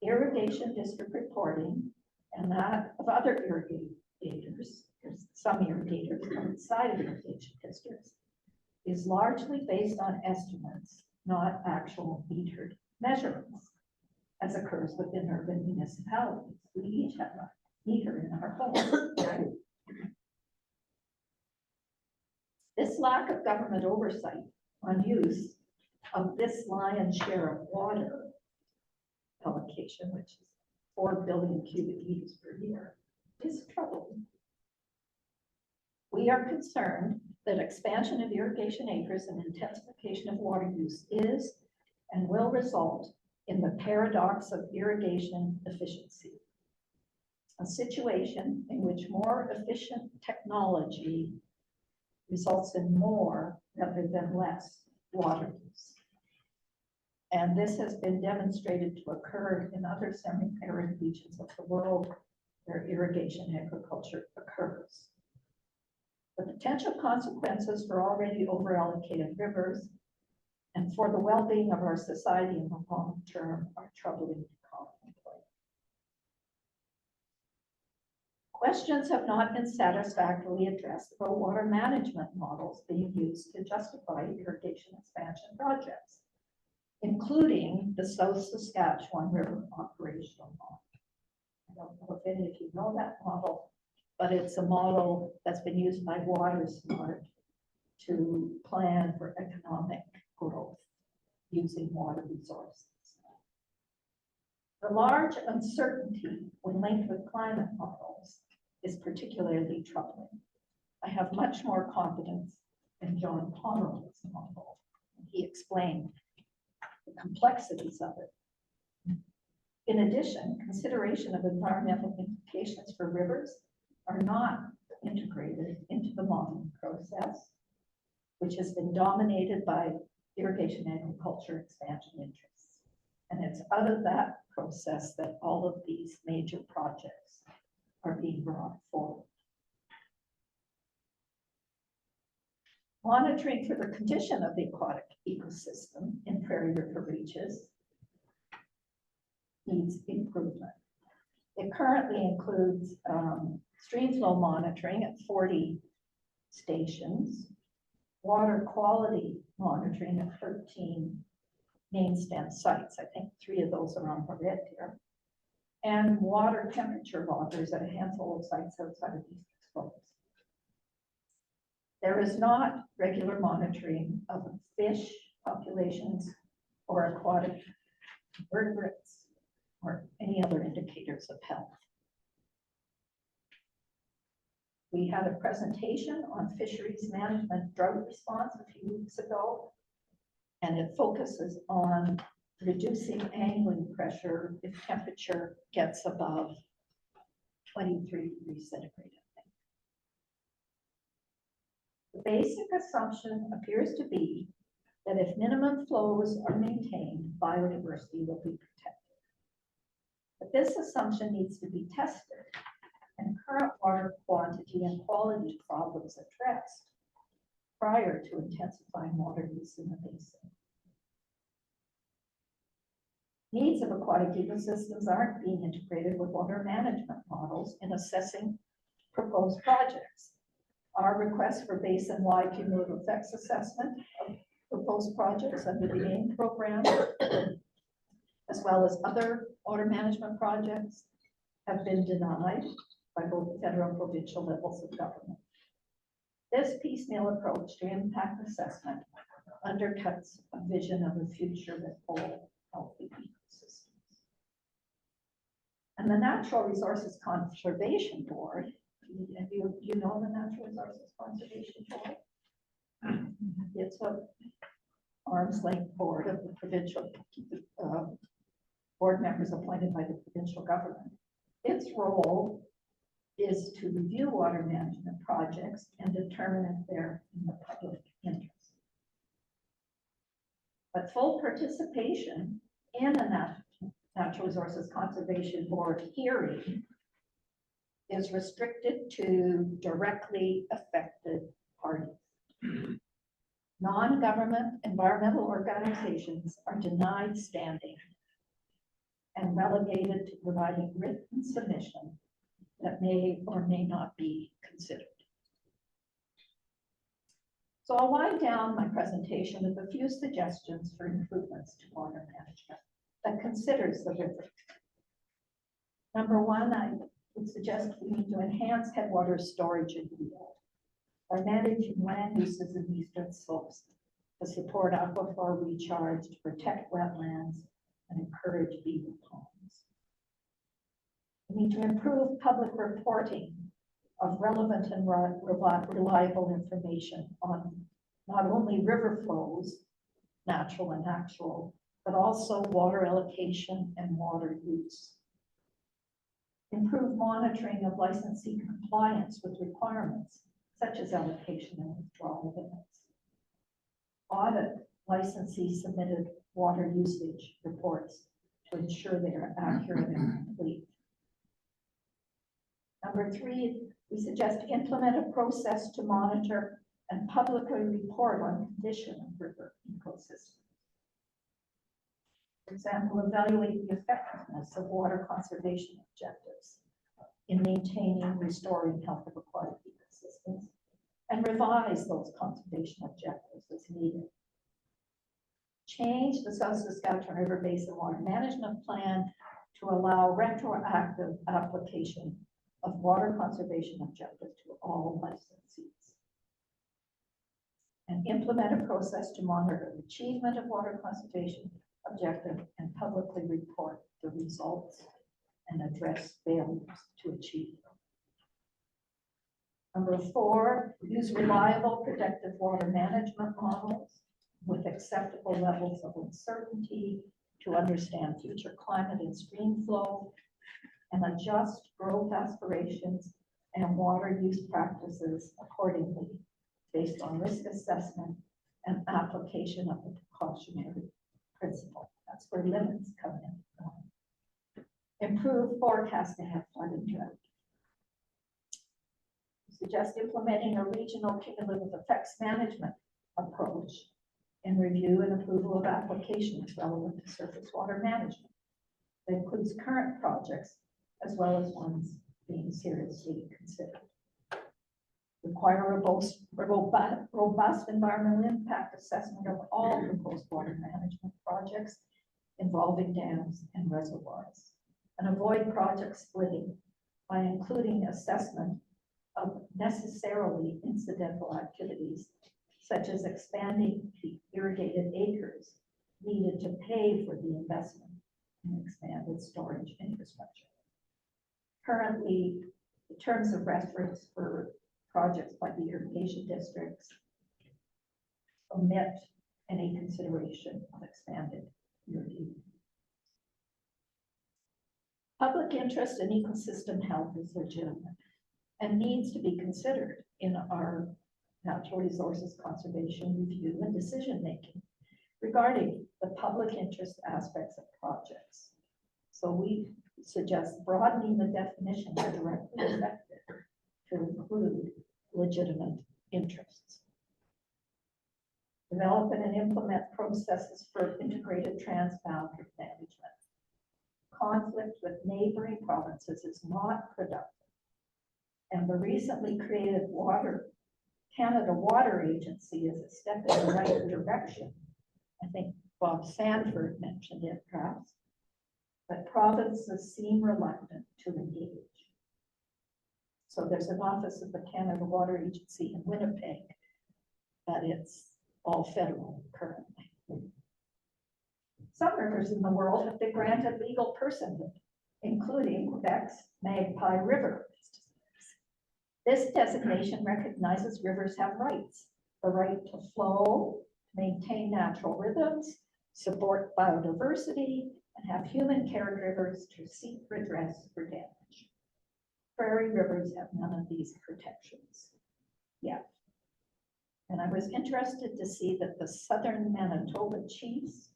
Irrigation district reporting and that of other irrigators, there's some irrigators outside of irrigation districts, is largely based on estimates, not actual metered measurements, as occurs within urban municipalities. We each have a meter in our home. This lack of government oversight on use of this lion's share of water allocation, which is 4 billion cubic meters per year, is troubling. We are concerned that expansion of irrigation acres and intensification of water use is and will result in the paradox of irrigation efficiency, a situation in which more efficient technology results in more rather than less water use. And this has been demonstrated to occur in other semi-arid regions of the world where irrigation agriculture occurs. The potential consequences for already overallocated rivers and for the well-being of our society in the long term are troubling to contemplate. Questions have not been satisfactorily addressed about water management models being used to justify irrigation expansion projects, including the South Saskatchewan River Operational Model. I don't know if any of you know that model, but it's a model that's been used by WaterSmart to plan for economic growth using water resources. The large uncertainty when linked with climate models is particularly troubling. I have much more confidence in John Pomeroy's model. He explained the complexities of it. In addition, consideration of environmental implications for rivers are not integrated into the modeling process, which has been dominated by irrigation agriculture expansion interests. And it's out of that process that all of these major projects are being brought forward. Monitoring for the condition of the aquatic ecosystem in prairie river reaches needs improvement. It currently includes stream flow monitoring at 40 stations, water quality monitoring at 13 main stem sites. I think 3 of those are on the red here, and water temperature loggers at a handful of sites outside of these exposed. There is not regular monitoring of fish populations or aquatic vertebrates or any other indicators of health. We had a presentation on fisheries management drought response a few weeks ago, and it focuses on reducing angling pressure if temperature gets above 23 degrees centigrade. The basic assumption appears to be that if minimum flows are maintained, biodiversity will be protected. But this assumption needs to be tested and current water quantity and quality problems addressed prior to intensifying water use in the basin. Needs of aquatic ecosystems aren't being integrated with water management models in assessing proposed projects. Our request for basin-wide cumulative effects assessment of proposed projects under the AIM program, as well as other water management projects, have been denied by both federal and provincial levels of government. This piecemeal approach to impact assessment undercuts a vision of a future with full healthy ecosystems. And the Natural Resources Conservation Board, you know the Natural Resources Conservation Board? It's a arm's length board of the provincial board members appointed by the provincial government. Its role is to review water management projects and determine if they're in the public interest. But full participation in a Natural Resources Conservation Board hearing is restricted to directly affected parties. Non-government environmental organizations are denied standing and relegated to providing written submission that may or may not be considered. So I'll wind down my presentation with a few suggestions for improvements to water management that considers the river. Number one, I would suggest we need to enhance headwater storage and yield by managing land uses in eastern slopes to support aquifer recharge, to protect wetlands, and encourage beaver ponds. We need to improve public reporting of relevant and reliable information on not only river flows, natural and actual, but also water allocation and water use. Improve monitoring of licensee compliance with requirements, such as allocation and withdrawal limits. Audit licensee submitted water usage reports to ensure they are accurate and complete. Number three, we suggest implement a process to monitor and publicly report on condition of river ecosystems. For example, evaluate the effectiveness of water conservation objectives in maintaining, restoring health of aquatic ecosystems, and revise those conservation objectives as needed. Change the South Saskatchewan River Basin Water Management Plan to allow retroactive application of water conservation objectives to all licensees. And implement a process to monitor the achievement of water conservation objective and publicly report the results and address failures to achieve them. Number four, use reliable predictive water management models with acceptable levels of uncertainty to understand future climate and stream flow and adjust growth aspirations and water use practices accordingly based on risk assessment and application of the precautionary principle. That's where limits come in. Improve forecasting of flood and drought. Suggest implementing a regional cumulative effects management approach in review and approval of applications relevant to surface water management. That includes current projects as well as ones being seriously considered. Require a robust environmental impact assessment of all proposed water management projects involving dams and reservoirs, and avoid project splitting by including assessment of necessarily incidental activities, such as expanding the irrigated acres needed to pay for the investment in expanded storage infrastructure. Currently, the terms of reference for projects by the irrigation districts omit any consideration of expanded irrigation. Public interest in ecosystem health is legitimate and needs to be considered in our natural resources conservation review and decision-making regarding the public interest aspects of projects. So we suggest broadening the definition of directly affected to include legitimate interests. Develop and implement processes for integrated transboundary management. Conflict with neighboring provinces is not productive. And the recently created Canada Water Agency is a step in the right direction. I think Bob Sanford mentioned it perhaps, but provinces seem reluctant to engage. So there's an office of the Canada Water Agency in Winnipeg, but it's all federal currently. Some rivers in the world have been granted legal personhood, including Quebec's Magpie River. This designation recognizes rivers have rights, the right to flow, maintain natural rhythms, support biodiversity, and have human caregivers to seek redress for damage. Prairie rivers have none of these protections yet. And I was interested to see that the Southern Manitoba Chiefs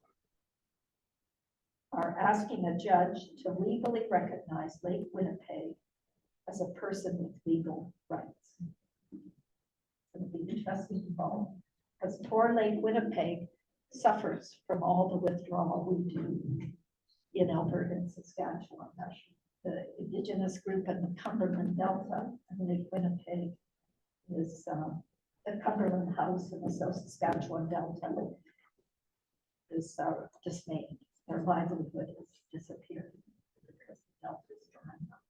are asking a judge to legally recognize Lake Winnipeg as a person with legal rights. It'll be interesting to follow, because poor Lake Winnipeg suffers from all the withdrawal we do in Alberta and Saskatchewan. The Indigenous group in the Cumberland Delta and Lake Winnipeg is the Cumberland House in the South Saskatchewan Delta is dismayed. Their livelihood has disappeared because the Delta is drying up.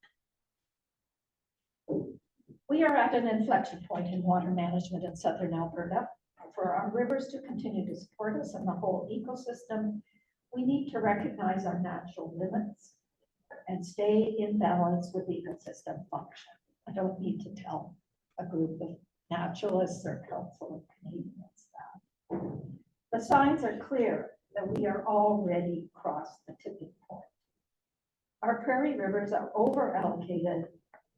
We are at an inflection point in water management in Southern Alberta. For our rivers to continue to support us and the whole ecosystem, we need to recognize our natural limits and stay in balance with ecosystem function. I don't need to tell a group of naturalists or Council of Canadians that. The signs are clear that we are already crossed the tipping point. Our prairie rivers are over allocated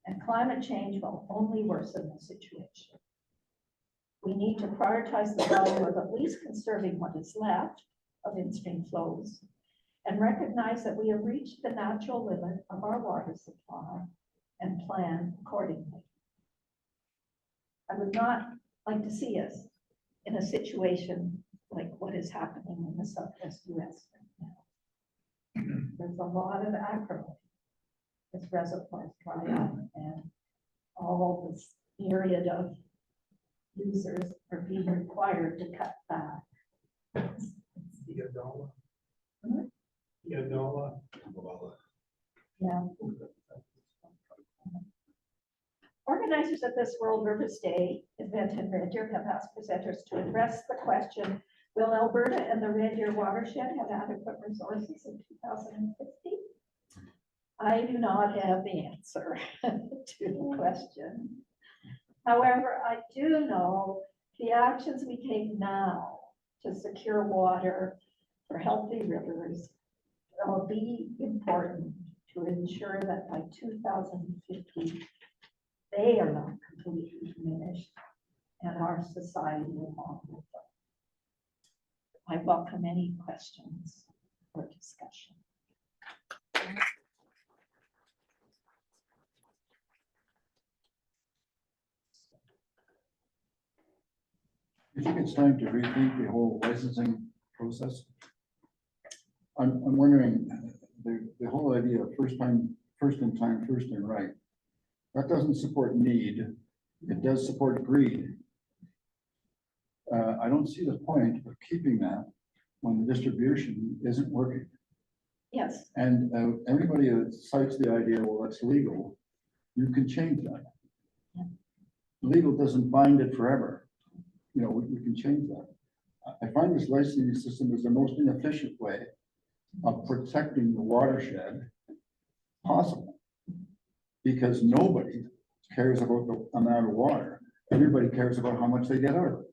and climate change will only worsen the situation. We need to prioritize the value of at least conserving what is left of in-stream flows and recognize that we have reached the natural limit of our water supply and plan accordingly. I would not like to see us in a situation like what is happening in the Southwest US right now. There's a lot of acrimony as reservoirs dry up and all this myriad of users are being required to cut back. Yeah. Organizers of this World Rivers Day event in Red Deer have asked presenters to address the question, will Alberta and the Red Deer watershed have adequate resources in 2050? I do not have the answer to the question. However, I do know the actions we take now to secure water for healthy rivers will be important to ensure that by 2050, they are not completely diminished and our society along with them. I welcome any questions or discussion. You think it's time to rethink the whole licensing process? I'm wondering, the whole idea of first in time, first in right, that doesn't support need. It does support greed. I don't see the point of keeping that when the distribution isn't working. Yes. And everybody that cites the idea, well, that's legal, you can change that. Yeah. Legal doesn't bind it forever. You know, we can change that. I find this licensing system is the most inefficient way of protecting the watershed possible. Because nobody cares about the amount of water. Everybody cares about how much they get out of it.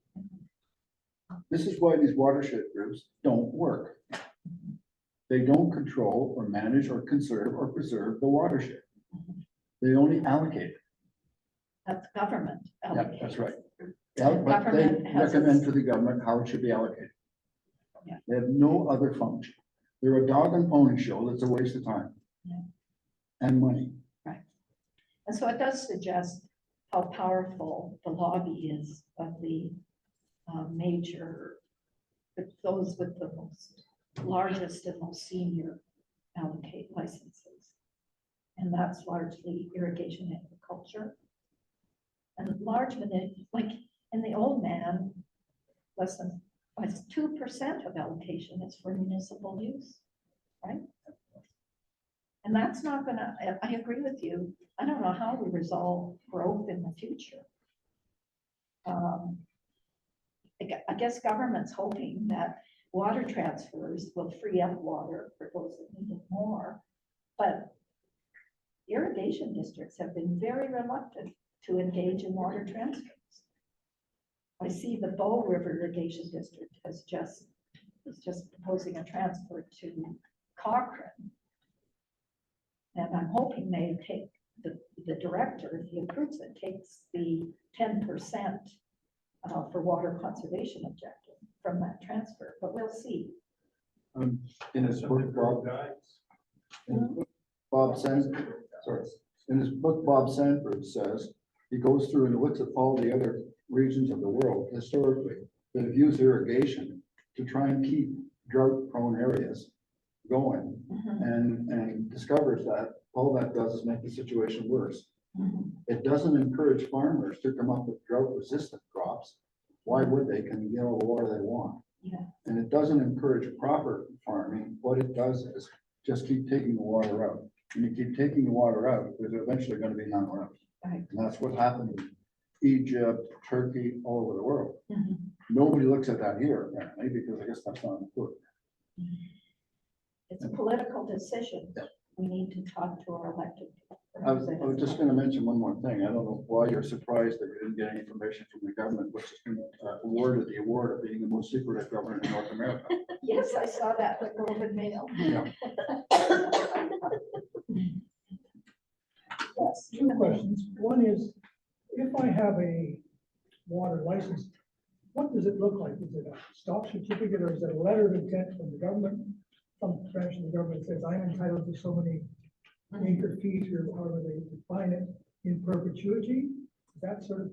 This is why these watershed groups don't work. They don't control or manage or conserve or preserve the watershed. They only allocate it. That's government. Yeah, that's right. The Yeah, but they government has recommend its- to the government how it should be allocated. Yeah. They have no other function. They're a dog and pony show that's a waste of time. Yeah. And money. And so it does suggest how powerful the lobby is of the major, those with the most largest and most senior allocate licenses. And that's largely irrigation agriculture. And large, like in the old man, less than 2% of allocation is for municipal use, right? And that's not gonna, I agree with you. I don't know how we resolve growth in the future. I guess government's hoping that water transfers will free up water for those that need it more. But irrigation districts have been very reluctant to engage in water transfers. I see the Bow River Irrigation District is just proposing a transfer to Cochrane. And I'm hoping they take the director, if he approves it, takes the 10% for water conservation objective from that transfer, but we'll see. In his book, Bob Sanford, sorry, in his book, Bob Sanford says, he goes through and looks at all the other regions of the world historically that have used irrigation to try and keep drought-prone areas going, and discovers that all that does is make the situation worse. It doesn't encourage farmers to come up with drought-resistant crops. Why would they? Can get all the water they want? Yeah. And it doesn't encourage proper farming. What it does is just keep taking the water out. When you keep taking the water out, there's eventually going to be none left. Right. And that's what happened in Egypt, Turkey, all over the world. Mhm. Nobody looks at that here, apparently, because I guess that's not important. It's a political decision. Yeah. We need to talk to our elected I was representatives. just gonna mention one more thing. I don't know why you're surprised that we didn't get any information from the government, which has been awarded the award of being the most secretive government in North America. Yes, I saw that, the Globe and Mail. Yeah. Yes. Two questions. One is, if I have a water license, what does it look like? Is it a stock certificate or is it a letter of intent from the government? Some branch of the government says I'm entitled to so many acre feet or however they define it in perpetuity? Is that sort of,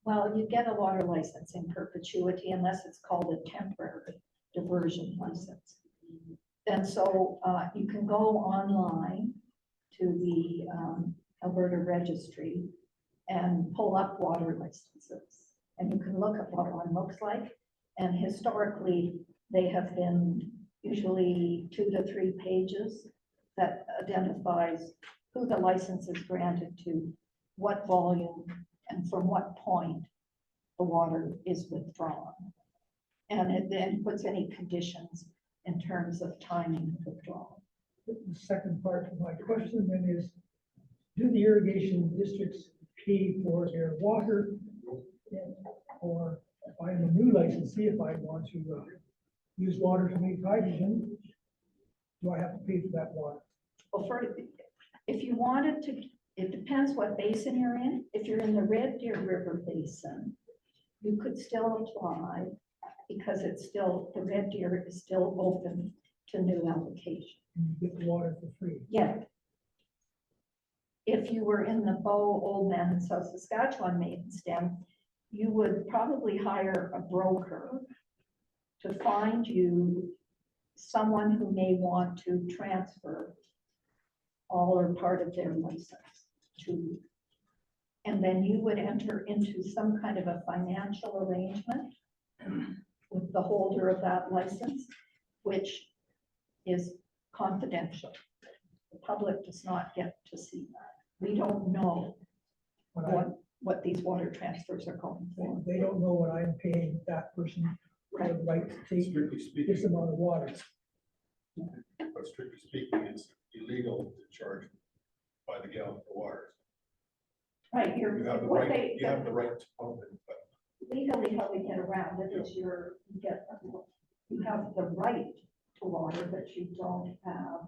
Well, you get a water license in perpetuity unless it's called a temporary diversion license. And so you can go online to the Alberta Registry and pull up water licenses. And you can look at what one looks like. And historically, they have been usually 2 to 3 pages that identifies who the license is granted to, what volume, and from what point the water is withdrawn. And it then puts any conditions in terms of timing of withdrawal. the second part of my question then is, do the irrigation districts pay for their water? Or if I'm a new licensee, if I want to use water to make hydrogen, do I have to pay for that water? Well, if you wanted to, it depends what basin you're in. If you're in the Red Deer River Basin, you could still apply because it's still, the Red Deer is still open to new application. And you get the water for free? Yeah. If you were in the Bow, Old Man, and South Saskatchewan maiden stem, you would probably hire a broker to find you someone who may want to transfer all or part of their license to you. And then you would enter into some kind of a financial arrangement with the holder of that license, which is confidential. The public does not get to see that. We don't know what these water transfers are going for. They don't know what I'm paying that person for the right to take Strictly speaking, this amount of water. but strictly speaking, it's illegal to charge by the gallon for water. Right, You have the what right, they, you have the right to pump it, but legally, how we get around it is you have the right to water, but you don't have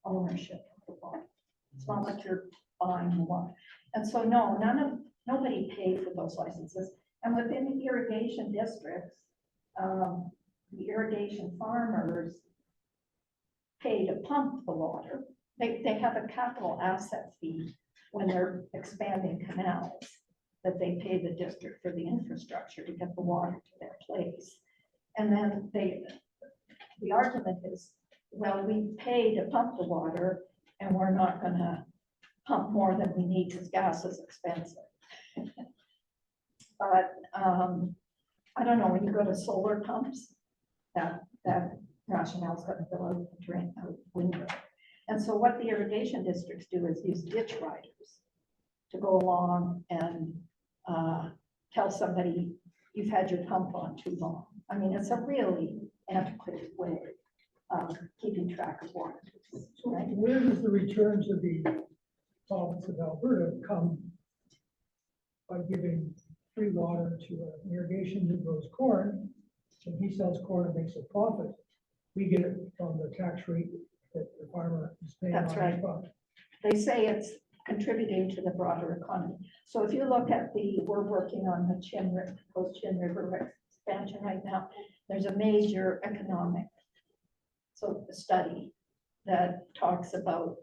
ownership of the water. It's not like you're buying the water. And so, no, nobody paid for those licenses. And within the irrigation districts, the irrigation farmers pay to pump the water. They have a capital asset fee when they're expanding canals, that they pay the district for the infrastructure to get the water to their place. And then the argument is, well, we pay to pump the water and we're not gonna pump more than we need because gas is expensive. But I don't know, when you go to solar pumps, that rationale's gonna go out the drain, out the window. And so what the irrigation districts do is use ditch riders to go along and tell somebody, you've had your pump on too long. I mean, it's a really antiquated way of keeping track of water. So Right. where does the returns of the province of Alberta come by giving free water to an irrigation who grows corn? When he sells corn and makes a profit, we get it from the tax rate that the farmer is paying on That's his right. crop. They say it's contributing to the broader economy. So if you look at we're working on the Chin River expansion right now, there's a major economic study that talks about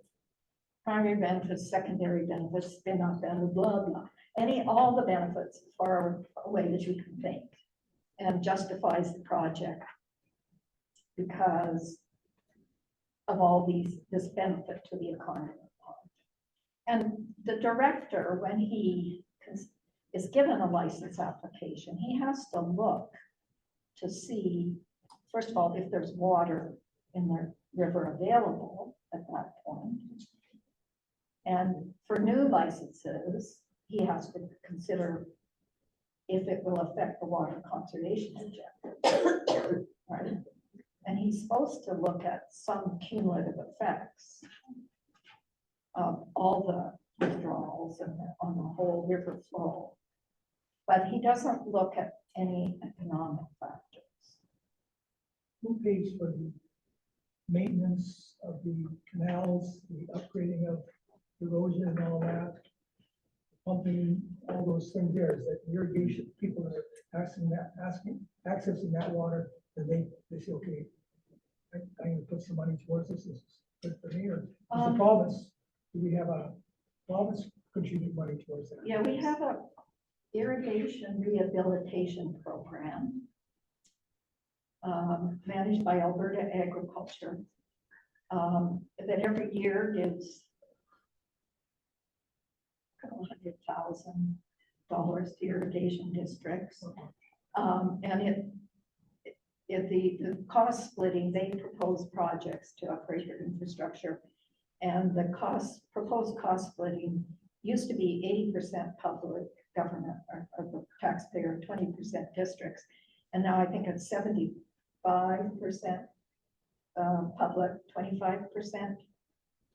primary benefits, secondary benefits, spin-off benefits, blah, blah. All the benefits far away as you can think, and justifies the project because of all this benefit to the economy. And the director, when he is given a license application, he has to look to see, first of all, if there's water in the river available at that point. And for new licenses, he has to consider if it will affect the water conservation objective. Right? And he's supposed to look at some cumulative effects of all the withdrawals and on the whole river flow. But he doesn't look at any economic factors. Who pays for the maintenance of the canals, the upgrading of erosion and all that? Pumping, all those things there, is that irrigation, people are accessing that water, and they say, okay, I'm gonna put some money towards this is good for me, or does the province, do we have a province contribute money towards that? Yeah, we have a irrigation rehabilitation program managed by Alberta Agriculture that every year gives $100,000 to irrigation districts. And the cost splitting, they propose projects to upgrade their infrastructure. And the proposed cost splitting used to be 80% public government or the taxpayer, 20% districts. And now I think it's 75% public, 25%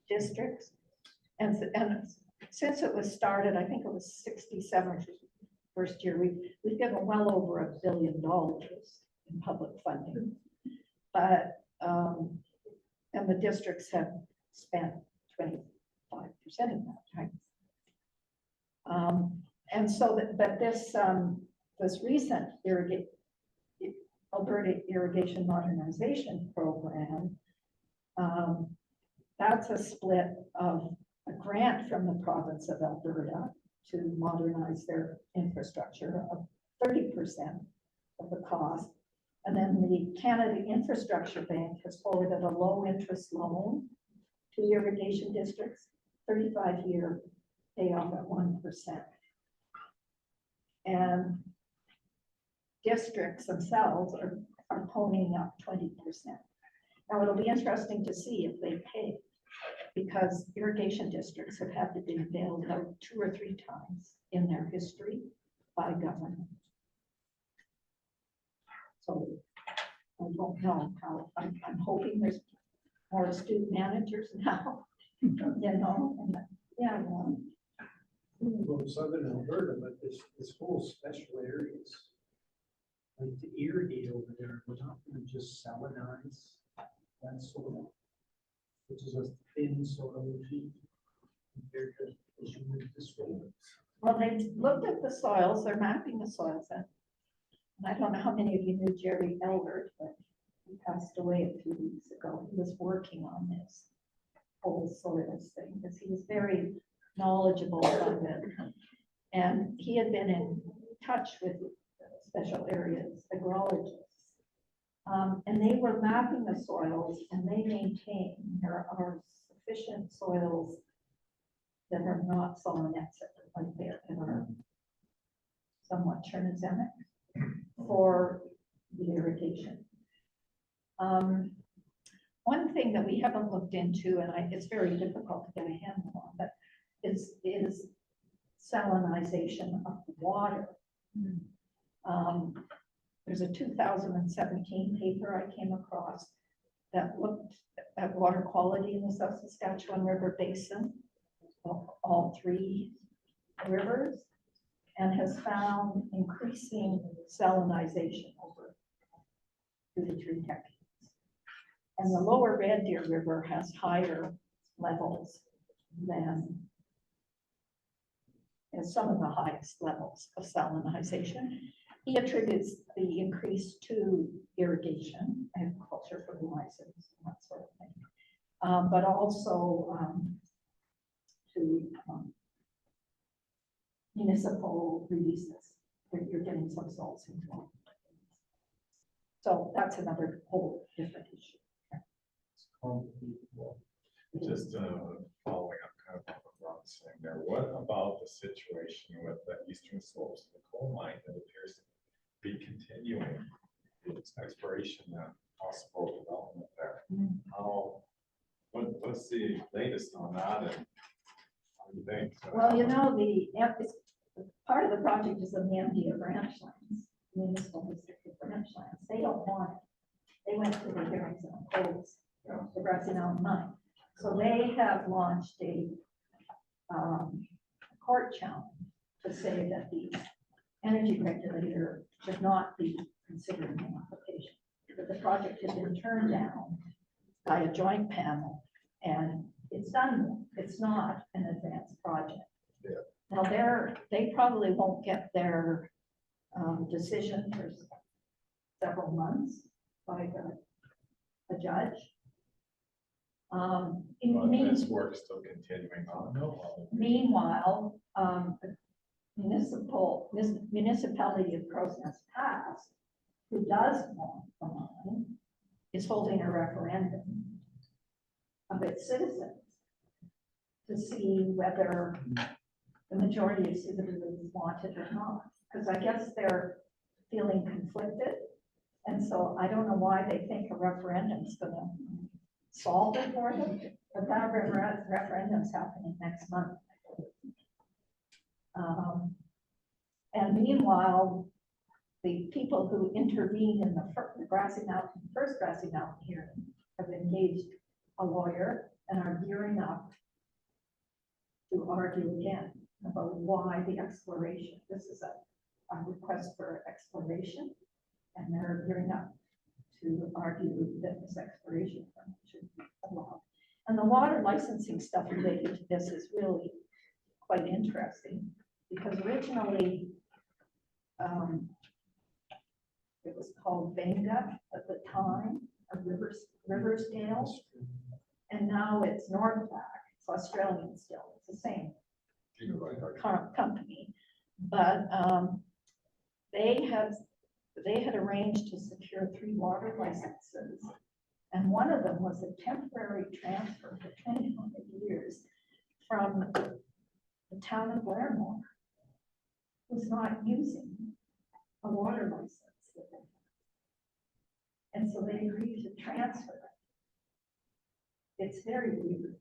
districts. And since it was started, I think it was 67 first year, we've given well over $1 billion in public funding. But, and the districts have spent 25% of that, right? And so but this recent Alberta Irrigation Modernization Program, that's a split of a grant from the province of Alberta to modernize their infrastructure of 30% of the cost. And then the Canada Infrastructure Bank has forwarded a low interest loan to irrigation districts, 35-year payoff at 1%. And districts themselves are ponying up 20%. Now it'll be interesting to see if they pay, because irrigation districts have had to be bailed out 2 or 3 times in their history by government. So I don't know how, I'm hoping there's more astute managers now, you know, and yeah. Well, Southern Alberta, but this whole special areas, like to irrigate over there, we're not gonna just salinize that soil, which is a thin soil compared to as you move this way. Well, they looked at the soils, they're mapping the soils, and I don't know how many of you knew Jerry Elbert, but he passed away a few weeks ago. He was working on this whole soils thing, because he was very knowledgeable of it. And he had been in touch with special areas, agrologists. And they were mapping the soils, and they maintain there are sufficient soils that are not solonetzic, like that are somewhat chernozemic for the irrigation. One thing that we haven't looked into, and it's very difficult to get a handle on, but is salinization of the water. There's a 2017 paper I came across that looked at water quality in the South Saskatchewan River Basin, all 3 rivers, and has found increasing salinization over 2 to 3 decades. And the lower Red Deer River has higher levels than as some of the highest levels of salinization. He attributes the increase to irrigation, agriculture, fertilizers, and that sort of thing. But also to municipal releases, where you're getting some salts into them. So that's another whole different issue. Just following up kind of what Ron's saying there, what about the situation with the eastern slopes of the coal mine that appears to be continuing its exploration and possible development there? How, what's the latest on that, and how do you think? Well, you know, part of the project is the MDA branch lines, municipal district branch lines. They don't want it. They went to the hearings and opposed the Grassy Mountain Mine. So they have launched a court challenge to say that the energy regulator should not be considered an application. That the project has been turned down by a joint panel, and it's done. It's not an advanced project. Yeah. Now they probably won't get their decision for several months by the judge. This work still continuing on, no? Meanwhile, the municipality of Crow's Nest Pass, who does want the mine, is holding a referendum of its citizens to see whether the majority of citizens want it or not. Because I guess they're feeling conflicted. And so I don't know why they think a referendum is going to solve it for them, but that referendum's happening next month. And meanwhile, the people who intervened in the first Grassy Mountain hearing have engaged a lawyer and are gearing up to argue again about why the exploration. This is a request for exploration, and they're gearing up to argue that this exploration permit should be allowed. And the water licensing stuff related to this is really quite interesting, because originally it was called Venga at the time, or Riversdale, and now it's Northback. It's Australian still. It's the same company, but they had arranged to secure 3 water licenses, and one of them was a temporary transfer for 25 years from the town of Blairmore, who's not using a water license. And so they agreed to transfer it. It's very weird.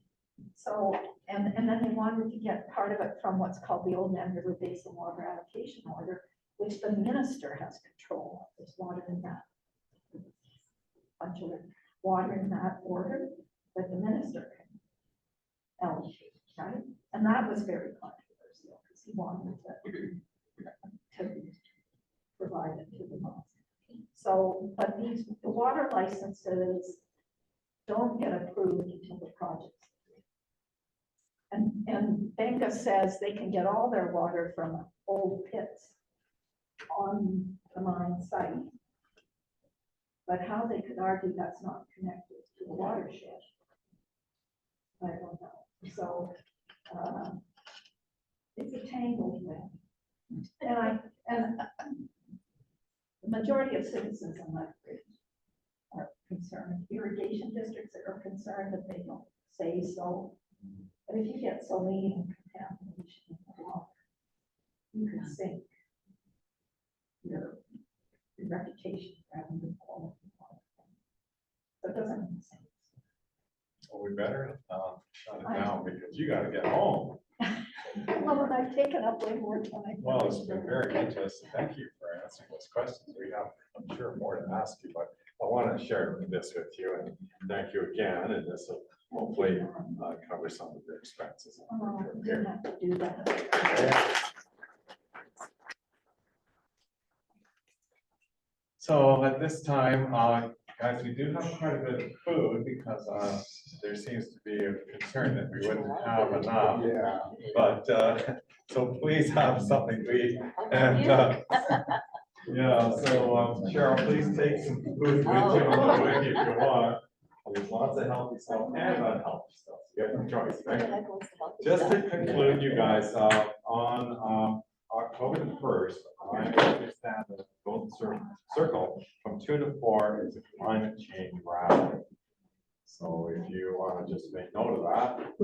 So, and then they wanted to get part of it from what's called the Old Man River Basin Water Allocation Order, which the minister has control of. There's water in that, bunch of water in that order, but the minister can allocate, right? And that was very controversial because he wanted to provide it to the mosque. So, but the water licenses don't get approved until the project's and Benga says they can get all their water from old pits on the mine site. But how they could argue that's not connected to the watershed, I don't know. So it's a tangled thing. And the majority of citizens on that bridge are concerned. Irrigation districts are concerned that they don't say so. But if you get saline and contamination in the water, you can sink your reputation rather than quality water. So it doesn't make sense. Well, we better shut it down because you gotta get home. Well, and I've taken up way more time. Well, it's been very interesting. Thank you for answering those questions. We have, I'm sure, more to ask you, but I want to share this with you and thank you again. And this will hopefully cover some of your expenses. You didn't have to do that. So at this time, Guys, we do have quite a bit of food because there seems to be a concern that we wouldn't have enough. Yeah. But, so please have something to eat. And, yeah, so Cheryl, please take some food with you on the way if you want. There's lots of healthy stuff and unhealthy stuff. You have no choice, right? Just to conclude, you guys, on October the 1st, I understand the Golden Circle from 2 to 4 is a climate change rally. So if you want to just make note of that.